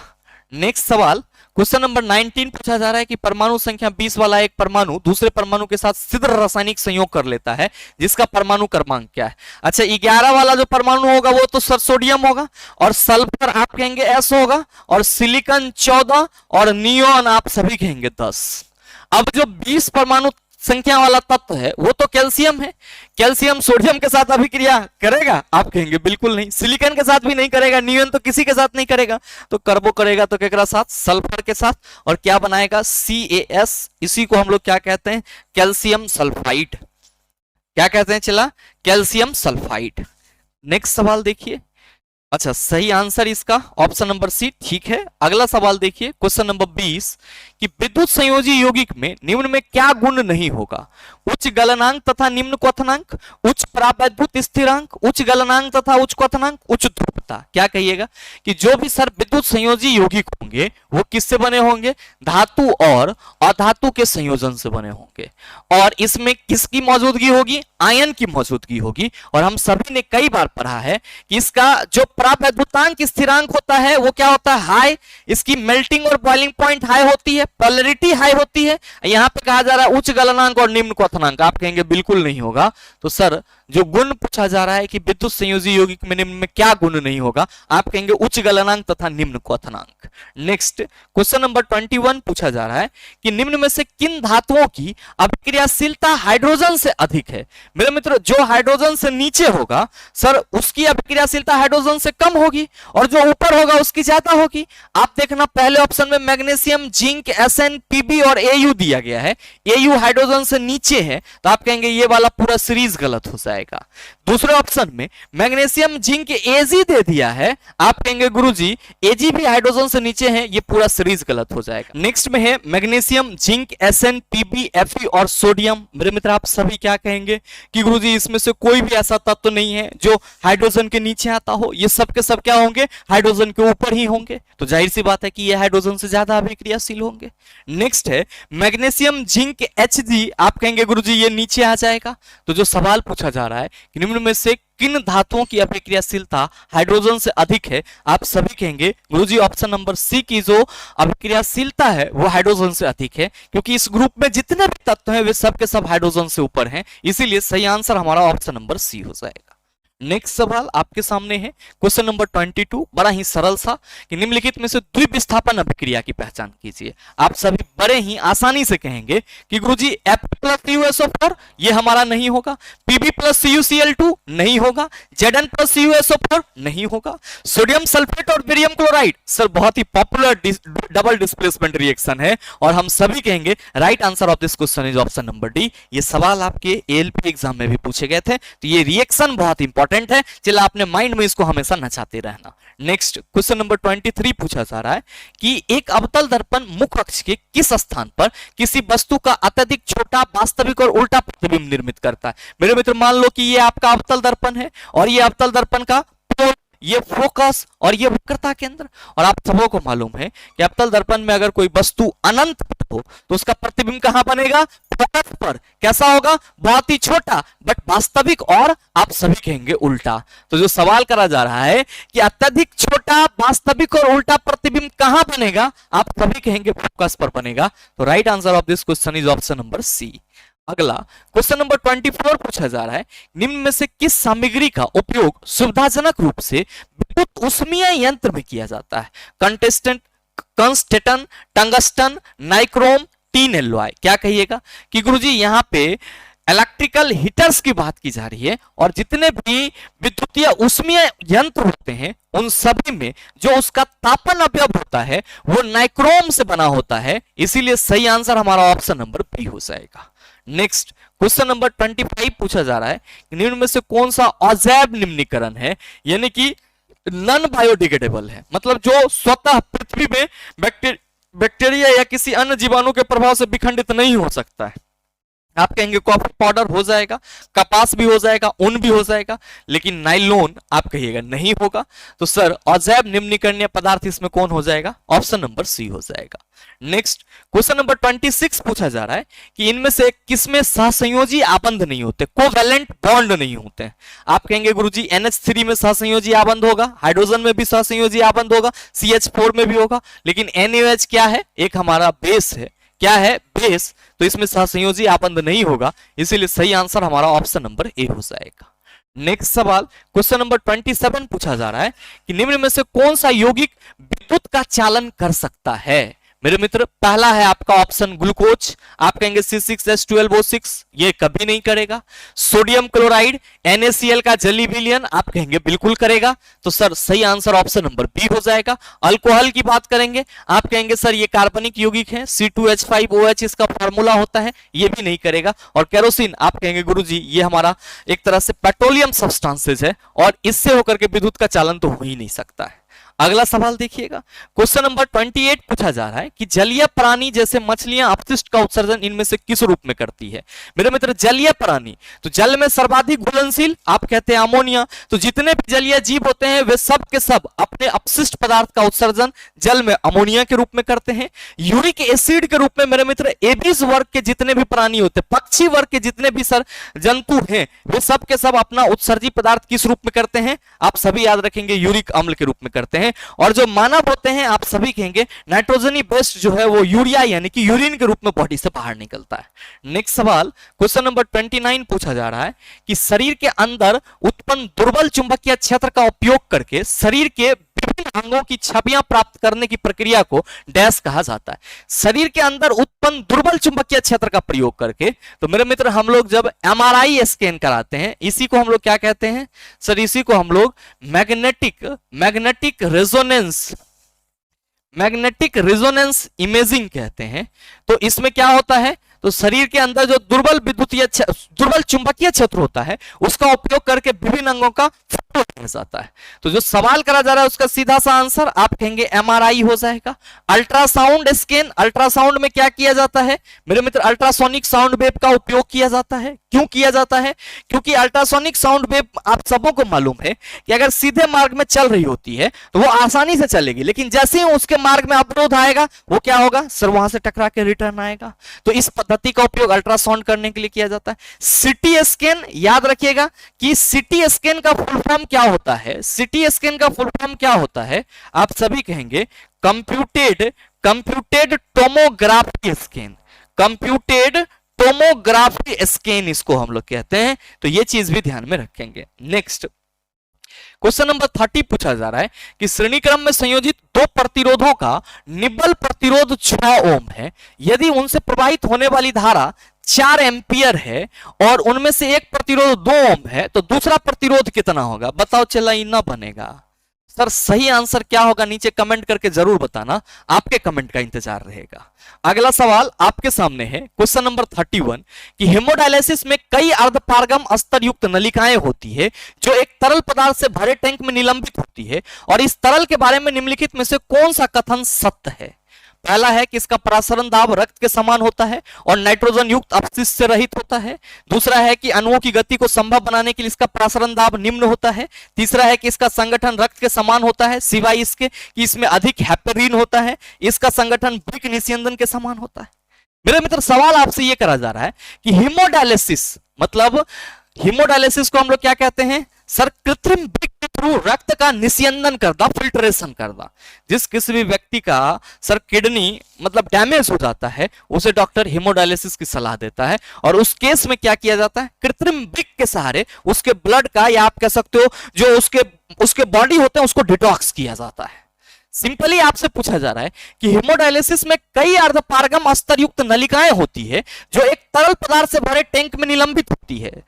S1: नेक्स्ट सवाल क्वेश्चन नंबर 19 पूछा जा रहा है कि परमाणु संख्या 20 वाला एक परमाणु दूसरे परमाणु के साथ शीघ्र रासायनिक संयोग कर लेता है, जिसका परमाणु क्रमांक क्या है? अच्छा, 11 वाला जो परमाणु होगा वो तो सर सोडियम होगा, और सल्फर आप कहेंगे S होगा, और सिलिकॉन 14, और नियोन आप सभी कहेंगे 10। अब जो 20 परमाणु संख्या वाला तत्व है वो तो कैल्शियम है। कैल्शियम सोडियम के साथ अभिक्रिया करेगा? आप कहेंगे बिल्कुल नहीं। सिलिकॉन के साथ भी नहीं करेगा, नियोन तो किसी के साथ नहीं करेगा, तो कार्बो करेगा तो केकरा साथ? सल्फर के साथ। और क्या बनाएगा? CaS। इसी को हम लोग क्या कहते हैं? Calcium sulphide. क्या कहते हैं चला? Calcium sulphide. नेक्स्ट सवाल देखिए। अच्छा, सही आंसर इसका ऑप्शन नंबर सी ठीक है। अगला सवाल देखिए क्वेश्चन नंबर 20 कि विद्युत संयोजी यौगिक में निम्न में क्या गुण नहीं होगा? उच्च गलनांक तथा निम्न क्वथनांक, उच्च परावैद्युत स्थिरांक, उच्च गलनांक तथा उच्च क्वथनांक, उच्च ध्रुवता। क्या कहिएगा कि जो भी सर विद्युत संयोजी यौगिक होंगे वो किससे बने होंगे? धातु और अधातु के संयोजन से बने होंगे, और इसमें किसकी मौजूदगी होगी? आयन की मौजूदगी होगी। और हम सभी ने कई बार पढ़ा है कि इसका जो परावैद्युतांक स्थिरांक होता है वो क्या होता है? हाई। इसकी मेल्टिंग और बॉइलिंग पॉइंट हाई होती है, पोलैरिटी हाई होती है। यहां पे कहा जा रहा है उच्च गलनांक और निम्न क्वथनांक। आप कहेंगे बिल्कुल नहीं होगा, तो सर जो गुण पूछा जा रहा है कि विद्युत संयोजी यौगिक में निम्न में क्या गुण नहीं होगा, आप कहेंगे उच्च गलनांक तथा निम्न क्वथनांक। नेक्स्ट क्वेश्चन नंबर 21 पूछा जा रहा है कि निम्न में से किन धातुओं की अभिक्रियाशीलता हाइड्रोजन से अधिक है। मेरे मित्र, जो हाइड्रोजन से नीचे होगा सर उसकी अभिक्रियाशीलता हाइड्रोजन से कम होगी, और जो ऊपर होगा उसकी ज्यादा होगी। आप देखना पहले ऑप्शन में मैग्नीशियम, जिंक, Sn, Pb और Au दिया गया है, Au हाइड्रोजन से नीचे है, तो आप कहेंगे ये वाला पूरा सीरीज गलत हो जाएगा। दूसरे ऑप्शन में मैग्नीशियम, जिंक, Ag दे दिया है, आप कहेंगे गुरुजी Ag भी हाइड्रोजन से नीचे है, ये पूरा सीरीज गलत हो जाएगा। नेक्स्ट में है magnesium, zinc, Sn, Pb, Fe और सोडियम। मेरे मित्र आप सभी क्या कहेंगे कि गुरुजी इसमें से कोई भी ऐसा तत्व नहीं है जो हाइड्रोजन के नीचे आता हो, ये सब के सब क्या होंगे, हाइड्रोजन के ऊपर ही होंगे, तो जाहिर सी बात है कि ये हाइड्रोजन से ज्यादा अभिक्रियाशील होंगे। नेक्स्ट है मैग्नीशियम, जिंक, Hg, आप कहेंगे गुरुजी ये नीचे आ जाएगा। तो जो सवाल पूछा जा रहा है कि निम्न में से किन धातुओं की अभिक्रियाशीलता हाइड्रोजन से अधिक है, आप सभी कहेंगे गुरुजी ऑप्शन नंबर सी की जो अभिक्रियाशीलता है वो हाइड्रोजन से अधिक है, क्योंकि इस ग्रुप में जितने भी तत्व हैं वे सब के सब हाइड्रोजन से ऊपर हैं, इसीलिए सही आंसर हमारा ऑप्शन नंबर सी हो जाएगा। नेक्स्ट सवाल आपके सामने है क्वेश्चन नंबर 22, बड़ा ही सरल सा कि निम्नलिखित में से द्विविस्थापन अभिक्रिया की पहचान कीजिए। आप सभी बड़े ही आसानी से कहेंगे कि गुरुजी F+CuSO4 ये हमारा नहीं होगा, Pb+CuCl2 नहीं होगा, Zn+CuSO4 नहीं होगा, सोडियम सल्फेट और बेरियम क्लोराइड सर बहुत ही पॉपुलर डबल डिस्प्लेसमेंट रिएक्शन है, और हम सभी कहेंगे right answer of this question is option number D. ये सवाल आपके ALP एग्जाम में भी पूछे गए थे, तो ये रिएक्शन बहुत इंपॉर्टेंट है, चलो आपने माइंड में इसको हमेशा नचाते रहना। नेक्स्ट क्वेश्चन नंबर 23 पूछा जा रहा है कि एक अवतल दर्पण मुख्य अक्ष के किस स्थान पर किसी वस्तु का अत्यधिक छोटा, वास्तविक और उल्टा प्रतिबिंब निर्मित करता है। मेरे मित्र मान लो कि ये आपका अवतल दर्पण है, और ये अवतल दर्पण का पोल, ये फोकस और ये वक्रता केंद्र, और आप सबों को मालूम है कि अवतल दर्पण में अगर कोई वस्तु अनंत हो तो उसका प्रतिबिंब कहां बनेगा, फोकस पर। कैसा होगा, बहुत ही छोटा, बट वास्तविक और आप सभी कहेंगे उल्टा। तो जो सवाल करा जा रहा है कि अत्यधिक छोटा, वास्तविक और उल्टा प्रतिबिंब कहां बनेगा, आप सभी कहेंगे फोकस पर बनेगा। तो right answer of this question is option number C. अगला क्वेश्चन नंबर 24 पूछा जा रहा है निम्न में से किस सामग्री का उपयोग सुविधाजनक रूप से विद्युत ऊष्मीय यंत्र में किया जाता है। कंस्टेटन, टंगस्टन, नाइक्रोम, टीन एलॉय। क्या कहिएगा कि गुरुजी यहाँ पे इलेक्ट्रिकल हीटर्स की बात की जा रही है, और जितने भी विद्युतीय ऊष्मीय यंत्र होते हैं उन सभी में जो उसका तापन अवयव होता है वो नाइक्रोम से बना होता है, इसीलिए सही आंसर हमारा ऑप्शन नंबर बी हो जाएगा। नेक्स्ट क्वेश्चन नंबर 25 पूछा जा रहा है निम्न में से कौन सा अजैव निम्नीकरण है, यानी कि नॉन बायोडिग्रेडेबल है, मतलब जो स्वतः पृथ्वी में बैक्टीरिया या किसी अन्य जीवाणु के प्रभाव से विखंडित नहीं हो सकता है। आप कहेंगे कॉफी पाउडर हो जाएगा, कपास भी हो जाएगा, ऊन भी हो जाएगा, लेकिन नाइलॉन आप कहिएगा नहीं होगा। तो सर अजैव निम्नीकरणीय पदार्थ इसमें कौन हो जाएगा, ऑप्शन नंबर सी हो जाएगा। नेक्स्ट क्वेश्चन नंबर 26 पूछा जा रहा है कि इनमें से किसमें सहसंयोजी आबंध नहीं होते, कोवैलेंट बॉन्ड नहीं होते। आप कहेंगे गुरुजी NH3 में सहसंयोजी आबंध होगा, हाइड्रोजन में भी सहसंयोजी आबंध होगा, CH4 में भी होगा, लेकिन NaOH क्या है, एक हमारा बेस है, क्या है, बेस, तो इसमें सहसंयोजी आबंध नहीं होगा, इसीलिए सही आंसर हमारा ऑप्शन नंबर ए हो जाएगा। नेक्स्ट सवाल क्वेश्चन नंबर 27 पूछा जा रहा है कि निम्न में से कौन सा यौगिक विद्युत का चालन कर सकता है। मेरे मित्र पहला है आपका ऑप्शन ग्लूकोज, आप कहेंगे C6H12O6 ये कभी नहीं करेगा। सोडियम क्लोराइड NaCl का जली विलयन आप कहेंगे बिल्कुल करेगा, तो सर सही आंसर ऑप्शन नंबर बी हो जाएगा। अल्कोहल की बात करेंगे, आप कहेंगे सर ये कार्बनिक यौगिक है, C2H5OH इसका फॉर्मूला होता है, ये भी नहीं करेगा। और केरोसिन आप कहेंगे गुरुजी ये हमारा एक तरह से पेट्रोलियम सब्सटेंसेस है, और इससे होकर के विद्युत का चालन तो हो ही नहीं सकता है। अगला सवाल देखिएगा क्वेश्चन नंबर 28 पूछा जा रहा है कि जलीय प्राणी जैसे मछलियां अपशिष्ट का उत्सर्जन इनमें से किस रूप में करती है। मेरे मित्र जलीय प्राणी तो जल में सर्वाधिक घुलनशील आप कहते हैं अमोनिया, तो जितने भी जलीय जीव होते हैं वे सब के सब अपने अपशिष्ट पदार्थ का उत्सर्जन जल में अमोनिया के रूप में करते हैं। यूरिक एसिड के रूप में मेरे मित्र एबीज वर्ग के जितने भी प्राणी होते हैं, पक्षी वर्ग के जितने भी सर जंतु हैं वे सब के सब अपना उत्सर्जित पदार्थ किस रूप में करते हैं, आप सभी याद रखेंगे यूरिक अम्ल के रूप में करते हैं। हैं, और जो मानव होते हैं आप सभी कहेंगे नाइट्रोजनी बेस्ड जो है वो यूरिया यानी कि यूरिन के रूप में बॉडी से बाहर निकलता है। नेक्स्ट सवाल क्वेश्चन नंबर 29 पूछा जा रहा है कि शरीर के अंदर उत्पन्न दुर्बल चुंबकीय क्षेत्र का उपयोग करके शरीर के विभिन्न अंगों की छवियां प्राप्त करने की प्रक्रिया को डैश कहा जाता है। शरीर के अंदर उत्पन्न दुर्बल चुंबकीय क्षेत्र का प्रयोग करके, तो मेरे मित्र हम लोग जब एमआरआई स्कैन कराते हैं इसी को हम लोग क्या कहते हैं सर, इसी को हम लोग मैग्नेटिक रेजोनेंस इमेजिंग कहते हैं। तो इसमें क्या होता है, तो शरीर के अंदर जो दुर्बल चुंबकीय क्षेत्र होता है उसका उपयोग करके विभिन्न अंगों का फोटो लिया जाता है। तो जो सवाल करा जा रहा है उसका सीधा सा आंसर आप कहेंगे एमआरआई हो जाएगा। अल्ट्रासाउंड स्कैन, अल्ट्रासाउंड में क्या किया जाता है मेरे मित्र, अल्ट्रासोनिक साउंड वेव का उपयोग किया जाता है। क्यों किया जाता है, क्योंकि अल्ट्रासोनिक साउंड वेव आप सबों को मालूम है कि अगर सीधे मार्ग में चल रही होती है तो वो आसानी से चलेगी, लेकिन जैसे ही उसके मार्ग में अवरोध आएगा वो क्या होगा सर, वहां से टकरा के रिटर्न आएगा। तो इस पद्धति का उपयोग अल्ट्रासाउंड करने के लिए किया जाता है। सीटी स्कैन, याद रखिएगा कि सीटी स्कैन का फुल फॉर्म क्या होता है, सीटी स्कैन का फुल फॉर्म क्या होता है आप सभी कहेंगे computed tomography scan, computed tomography scan इसको हम लोग कहते हैं। तो ये चीज भी ध्यान में रखेंगे। नेक्स्ट क्वेश्चन नंबर 30 पूछा जा रहा है कि श्रेणी क्रम में संयोजित दो प्रतिरोधों का निब्बल प्रतिरोध 6 ओम है। यदि उनसे प्रवाहित होने वाली धारा 4 एम्पियर है और उनमें से एक प्रतिरोध 2 ओम है तो दूसरा प्रतिरोध कितना होगा, बताओ। चला ही ना बनेगा सर, सही आंसर क्या होगा नीचे कमेंट करके जरूर बताना, आपके कमेंट का इंतजार रहेगा। अगला सवाल आपके सामने है क्वेश्चन नंबर 31 कि हेमोडायलिसिस में कई अर्धपारगम स्तर युक्त नलिकाएं होती है जो एक तरल पदार्थ से भरे टैंक में निलंबित होती है, और इस तरल के बारे में निम्नलिखित में से कौन सा कथन सत्य है। पहला है कि इसका प्रसारण दाब रक्त के समान होता है और नाइट्रोजन युक्त अपशिष्ट से रहित होता है। दूसरा है कि अणुओं की गति को संभव बनाने के लिए इसका प्रसारण दाब निम्न होता है। तीसरा है कि इसका संगठन रक्त के समान होता है सिवाय इसके कि इसमें अधिक हेपेरिन होता है। इसका संगठन ब्रिक निस्यंदन के समान होता है। मेरे मित्र सवाल आपसे यह करा जा रहा है कि हीमोडायलिसिस मतलब हीमोडायलिसिस को हम लोग क्या कहते हैं सर, कृत्रिम ब्रिक के थ्रू रक्त का निस्यंदन करना, फिल्ट्रेशन करना। जिस किसी भी व्यक्ति का सर किडनी मतलब डैमेज हो जाता है उसे डॉक्टर हीमोडायलिसिस की सलाह देता है, और उस केस में क्या किया जाता है, कृत्रिम ब्रिक के सहारे उसके ब्लड का या आप कह सकते हो जो उसके बॉडी होते हैं उसको डिटॉक्स किया जाता है। सिंपली आपसे पूछा जा रहा है कि हेमोडायलिसिस में कई अर्धपारगम स्तर युक्त नलिकाएं होती है जो एक तरल पदार्थ से भरे टैंक में निलंबित होती है।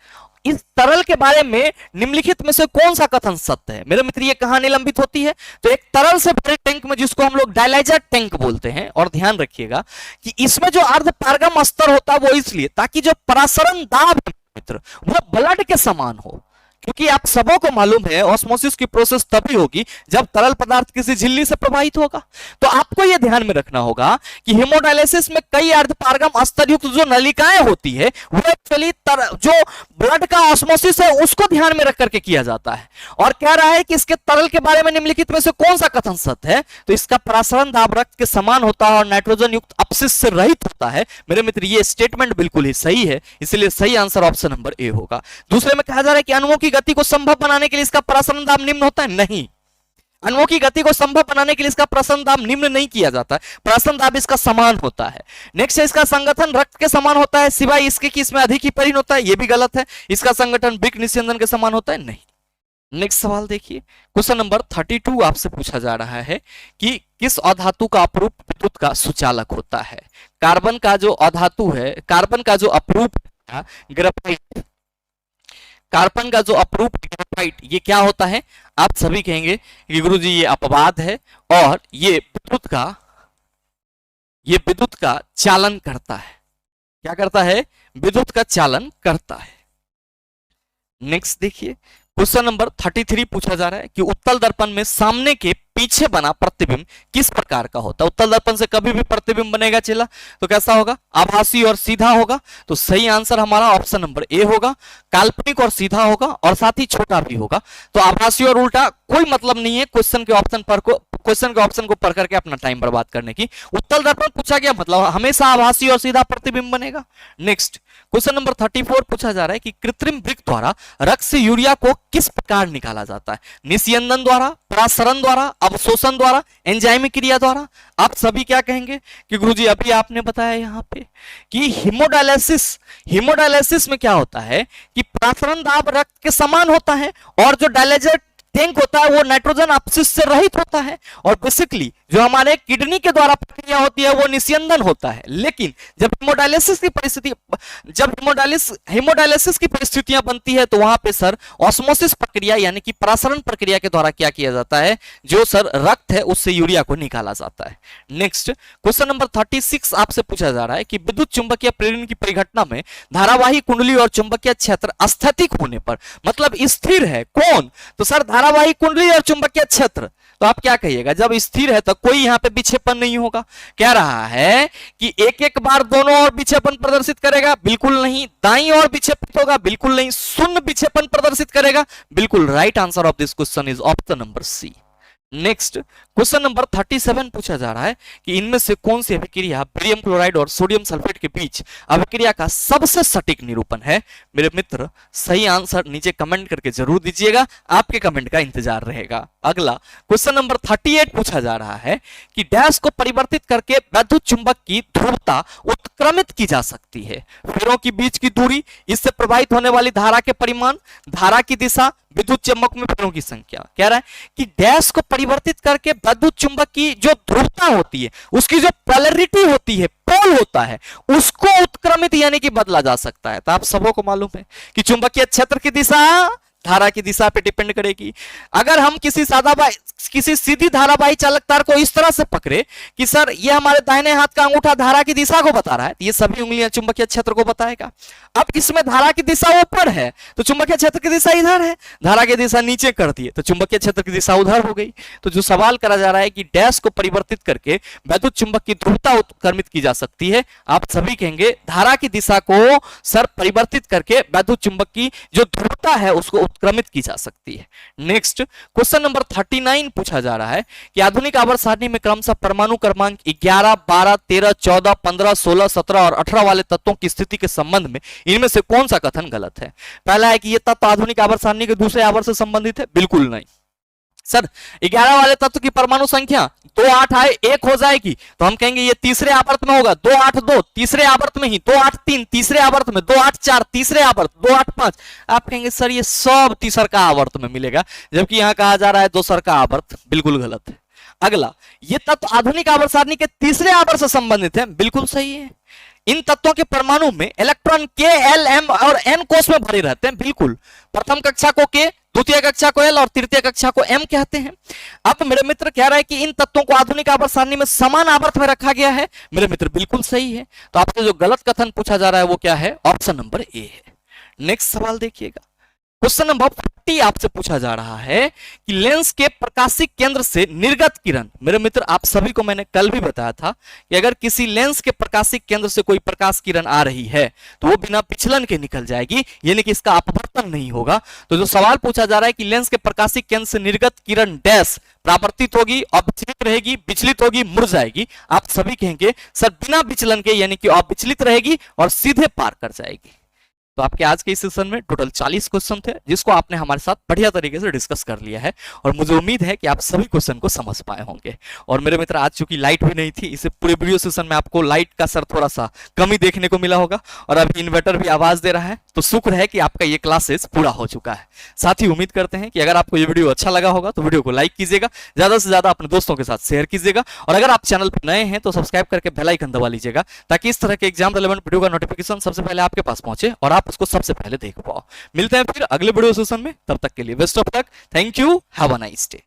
S1: इस तरल के बारे में निम्नलिखित में से कौन सा कथन सत्य है। मेरे मित्र ये कहां निलंबित होती है, तो एक तरल से भरे टैंक में जिसको हम लोग डायलाइजर टैंक बोलते हैं। और ध्यान रखिएगा कि इसमें जो अर्धपारगम स्तर होता है वो इसलिए ताकि जो प्रसारण दाब है मित्र वो ब्लड के समान हो, क्योंकि आप सबों को मालूम है ऑस्मोसिस की प्रोसेस तभी होगी जब तरल पदार्थ किसी झिल्ली से प्रवाहित होगा। तो आपको यह ध्यान में रखना होगा कि हेमोडायलिसिस में कई अर्धपारगम स्तर युक्त जो नलिकाएं होती है वो एक्चुअली जो ब्लड का ऑस्मोसिस है उसको ध्यान में रख करके किया जाता है। और कह रहा है कि इसके तरल के बारे में निम्नलिखित में से कौन सा कथन सत्य है, तो इसका प्रसारण दाब रक्त के समान होता है और नाइट्रोजन युक्त अपशिष्ट से रहित होता है। मेरे मित्र ये स्टेटमेंट बिल्कुल ही सही है, इसलिए सही आंसर ऑप्शन नंबर ए होगा। दूसरे में कहा जा रहा है कि अणुओं की गति को संभव बनाने के लिए इसका प्रसारण दाब निम्न होता है, नहीं। अणुओं की गति को संभव बनाने के लिए इसका प्रसारण दाब निम्न नहीं किया जाता है, प्रसारण दाब इसका समान होता है। नेक्स्ट है इसका संगठन रक्त के समान होता है सिवाय इसके कि इसमें अधिक हिपेरिन होता है, यह भी गलत है। इसका संगठन ब्रिक निस्यंदन के समान होता है, नहीं। नेक्स्ट सवाल देखिए क्वेश्चन नंबर 32 आपसे पूछा जा रहा है कि किस अधातु का अपरूप विद्युत का सुचालक होता है। कार्बन का जो अधातु है, कार्बन का जो अपरूप ग्रेफाइट, कार्बन का जो अपरूप ग्रेफाइट ये क्या होता है, आप सभी कहेंगे कि गुरुजी ये अपवाद है और ये विद्युत का चालन करता है। क्या करता है, विद्युत का चालन करता है। नेक्स्ट देखिए क्वेश्चन नंबर 33 पूछा जा रहा है कि उत्तल दर्पण में सामने के पीछे बना प्रतिबिंब किस प्रकार का होता है। उत्तल दर्पण से कभी भी प्रतिबिंब बनेगा चला तो कैसा होगा, आभासी और सीधा होगा। तो सही आंसर हमारा ऑप्शन नंबर ए होगा, काल्पनिक और सीधा होगा और साथ ही छोटा भी होगा। तो आभासी और उल्टा कोई मतलब नहीं है क्वेश्चन के ऑप्शन पर को क्वेश्चन के ऑप्शन को पढ़ करके अपना टाइम बर्बाद करने की। उत्तल दर्पण पूछा गया मतलब हमेशा आभासी और सीधा प्रतिबिंब बनेगा। नेक्स्ट क्वेश्चन नंबर 34 पूछा जा रहा है कि कृत्रिम वृक्क द्वारा रक्त से यूरिया को किस प्रकार निकाला जाता है? निस्यंदन द्वारा, परासरण द्वारा, अवशोषण द्वारा, एंजाइमिक क्रिया द्वारा। आप सभी क्या कहेंगे कि गुरुजी अभी आपने बताया यहाँ पे कि हीमोडायलिसिस में क्या होता है कि परासरण दाब रक्त के समान होता है और जो डायलिसिस टैंक होता है वो नाइट्रोजन अपशिष्ट से रहित होता है और बेसिकली जो हमारे किडनी के द्वारा प्रक्रिया होती है वो निस्यंदन होता है। लेकिन जब हीमोडायलिसिस की परिस्थितियां बनती है तो वहां पे सर ऑस्मोसिस प्रक्रिया यानी कि परासरण प्रक्रिया के द्वारा क्या किया जाता है, जो सर रक्त है उससे यूरिया को निकाला जाता है। नेक्स्ट क्वेश्चन नंबर 36 आपसे पूछा जा रहा है कि विद्युत चुंबकीय प्रेरण की परिघटना में धारावाही कुंडली और चुंबकीय क्षेत्र अस्थैतिक होने पर मतलब स्थिर है कौन? तो सर धारावाही कुंडली और चुंबकीय क्षेत्र। तो आप क्या कहिएगा, जब स्थिर है तो कोई यहां पे विक्षेपण नहीं होगा। कह रहा है कि एक एक बार दोनों ओर विक्षेपण प्रदर्शित करेगा, बिल्कुल नहीं। दाईं ओर विक्षेपित होगा, बिल्कुल नहीं। शून्य विक्षेपण प्रदर्शित करेगा, बिल्कुल। Right answer of this question is option number C. Next question number 37 पूछा जा रहा है कि इनमें से कौन सी अभिक्रिया बेरियम क्लोराइड और सोडियम सल्फेट के बीच अभिक्रिया का सबसे सटीक निरूपण है? मेरे मित्र सही आंसर नीचे कमेंट करके जरूर दीजिएगा, आपके कमेंट का इंतजार रहेगा। अगला क्वेश्चन नंबर 38 पूछा जा रहा है कि डैश को परिवर्तित करके विद्युत चुंबक की ध्रुवता उत्क्रमित की जा सकती है। फेरों के बीच की दूरी, इससे प्रवाहित होने वाली धारा के परिमाण, धारा की दिशा, विद्युत चुंबक में फेरों की संख्या। कह रहा है कि डैश को परिवर्तित करके विद्युत चुंबक की जो ध्रुवता होती है, उसकी जो पोलैरिटी होती है, पोल होता है, उसको उत्क्रमित यानी कि बदला जा सकता है। तो आप सबों को मालूम है कि चुंबकीय क्षेत्र की दिशा धारा की दिशा पे डिपेंड करेगी। अगर हम किसी सीधी धारावाही चालक तार को इस तरह से पकड़े कि सर ये हमारे दाहिने हाथ का अंगूठा धारा की दिशा को बता रहा है, ये सभी उंगलियां चुंबकीय क्षेत्र को बताएगा। अब इसमें धारा की दिशा ऊपर है तो चुंबकीय क्षेत्र की दिशा इधर है, धारा की दिशा नीचे कर दी तो चुंबकीय क्षेत्र की दिशा उधर हो गई। तो जो सवाल करा जा रहा है कि डैश को परिवर्तित करके विद्युत चुंबक की ध्रुवता उत्क्रमित की जा सकती है, आप सभी कहेंगे धारा की दिशा को सर परिवर्तित करके विद्युत चुंबक की जो ध्रुवता है उसको उत्क्रमित की जा सकती है। नेक्स्ट क्वेश्चन नंबर 39 पूछा जा रहा है कि आधुनिक आवर्त सारणी में क्रमशः परमाणु क्रमांक 11, 12, 13, 14, 15, 16, 17 और 18 वाले तत्वों की स्थिति के संबंध में इनमें से कौन सा कथन गलत है? पहला है कि ये तत्व आधुनिक आवर्त सारणी के दूसरे आवर्त से संबंधित है, बिल्कुल नहीं। सर 11 वाले तत्व की परमाणु संख्या 2, 8 आए 1 हो जाएगी तो हम कहेंगे ये तीसरे आवर्त में होगा। 2, 8, 2 तीसरे आवर्त में ही, 2, 8, 3 तीसरे आवर्त में, 2, 8, 4 तीसरे आवर्त, 2, 8, 5। आप कहेंगे सर ये सब तीसर का आवर्त में मिलेगा, जबकि यहां कहा जा रहा है दोसर का आवर्त, बिल्कुल गलत है। अगला, ये तत्व आधुनिक आवर्त सारणी के तीसरे आवर्त से संबंधित है, बिल्कुल सही है। इन तत्वों के परमाणु में इलेक्ट्रॉन K, L, M और N कोष में भरे रहते हैं, बिल्कुल। प्रथम कक्षा को K, द्वितीय कक्षा को L और तृतीय कक्षा को M कहते हैं। अब मेरे मित्र कह रहा है कि इन तत्वों को आधुनिक आवर्त सारणी में समान आवर्त में रखा गया है, मेरे मित्र बिल्कुल सही है। तो आपसे जो गलत कथन पूछा जा रहा है वो क्या है? ऑप्शन नंबर ए है। नेक्स्ट सवाल देखिएगा, क्वेश्चन नंबर 40 आपसे पूछा जा रहा है कि लेंस के प्रकाशिक केंद्र से निर्गत किरण। मेरे मित्र आप सभी को मैंने कल भी बताया था कि अगर किसी लेंस के प्रकाशिक केंद्र से कोई प्रकाश किरण आ रही है तो वो बिना विचलन के निकल जाएगी, यानी कि इसका अपवर्तन नहीं होगा। तो जो सवाल पूछा जा रहा है कि लेंस के प्रकाशिक केंद्र से निर्गत किरण डैश परावर्तित होगी, अविचलित रहेगी, विचलित होगी, मुड़ जाएगी, आप सभी कहेंगे सर बिना विचलन के यानी कि अविचलित रहेगी और सीधे पार कर जाएगी। तो आपके आज के इस सेशन में टोटल 40 क्वेश्चन थे जिसको आपने हमारे साथ बढ़िया तरीके से डिस्कस कर लिया है और मुझे उम्मीद है कि आप सभी क्वेश्चन को समझ पाए होंगे। और मेरे मित्र आज चूंकि लाइट भी नहीं थी, इसे पूरे वीडियो सेशन में आपको लाइट का सर थोड़ा सा कमी देखने को मिला होगा और अभी इन्वर्टर भी आवाज दे रहा है, तो शुक्र है कि आपका ये क्लासेस पूरा हो चुका है। साथ ही उम्मीद करते हैं कि अगर आपको ये वीडियो अच्छा लगा होगा तो वीडियो को लाइक कीजिएगा, ज्यादा से ज्यादा अपने दोस्तों के साथ शेयर कीजिएगा और अगर आप चैनल पर नए हैं तो सब्सक्राइब करके बेल आइकन दबा लीजिएगा ताकि इस तरह के एग्जाम रिलेवेंट वीडियो का नोटिफिकेशन सबसे पहले आपके पास पहुंचे और आप उसको सबसे पहले देख पाओ। मिलते हैं फिर अगले वीडियो सेशन में, तब तक के लिए best of luck, thank you, have a nice day.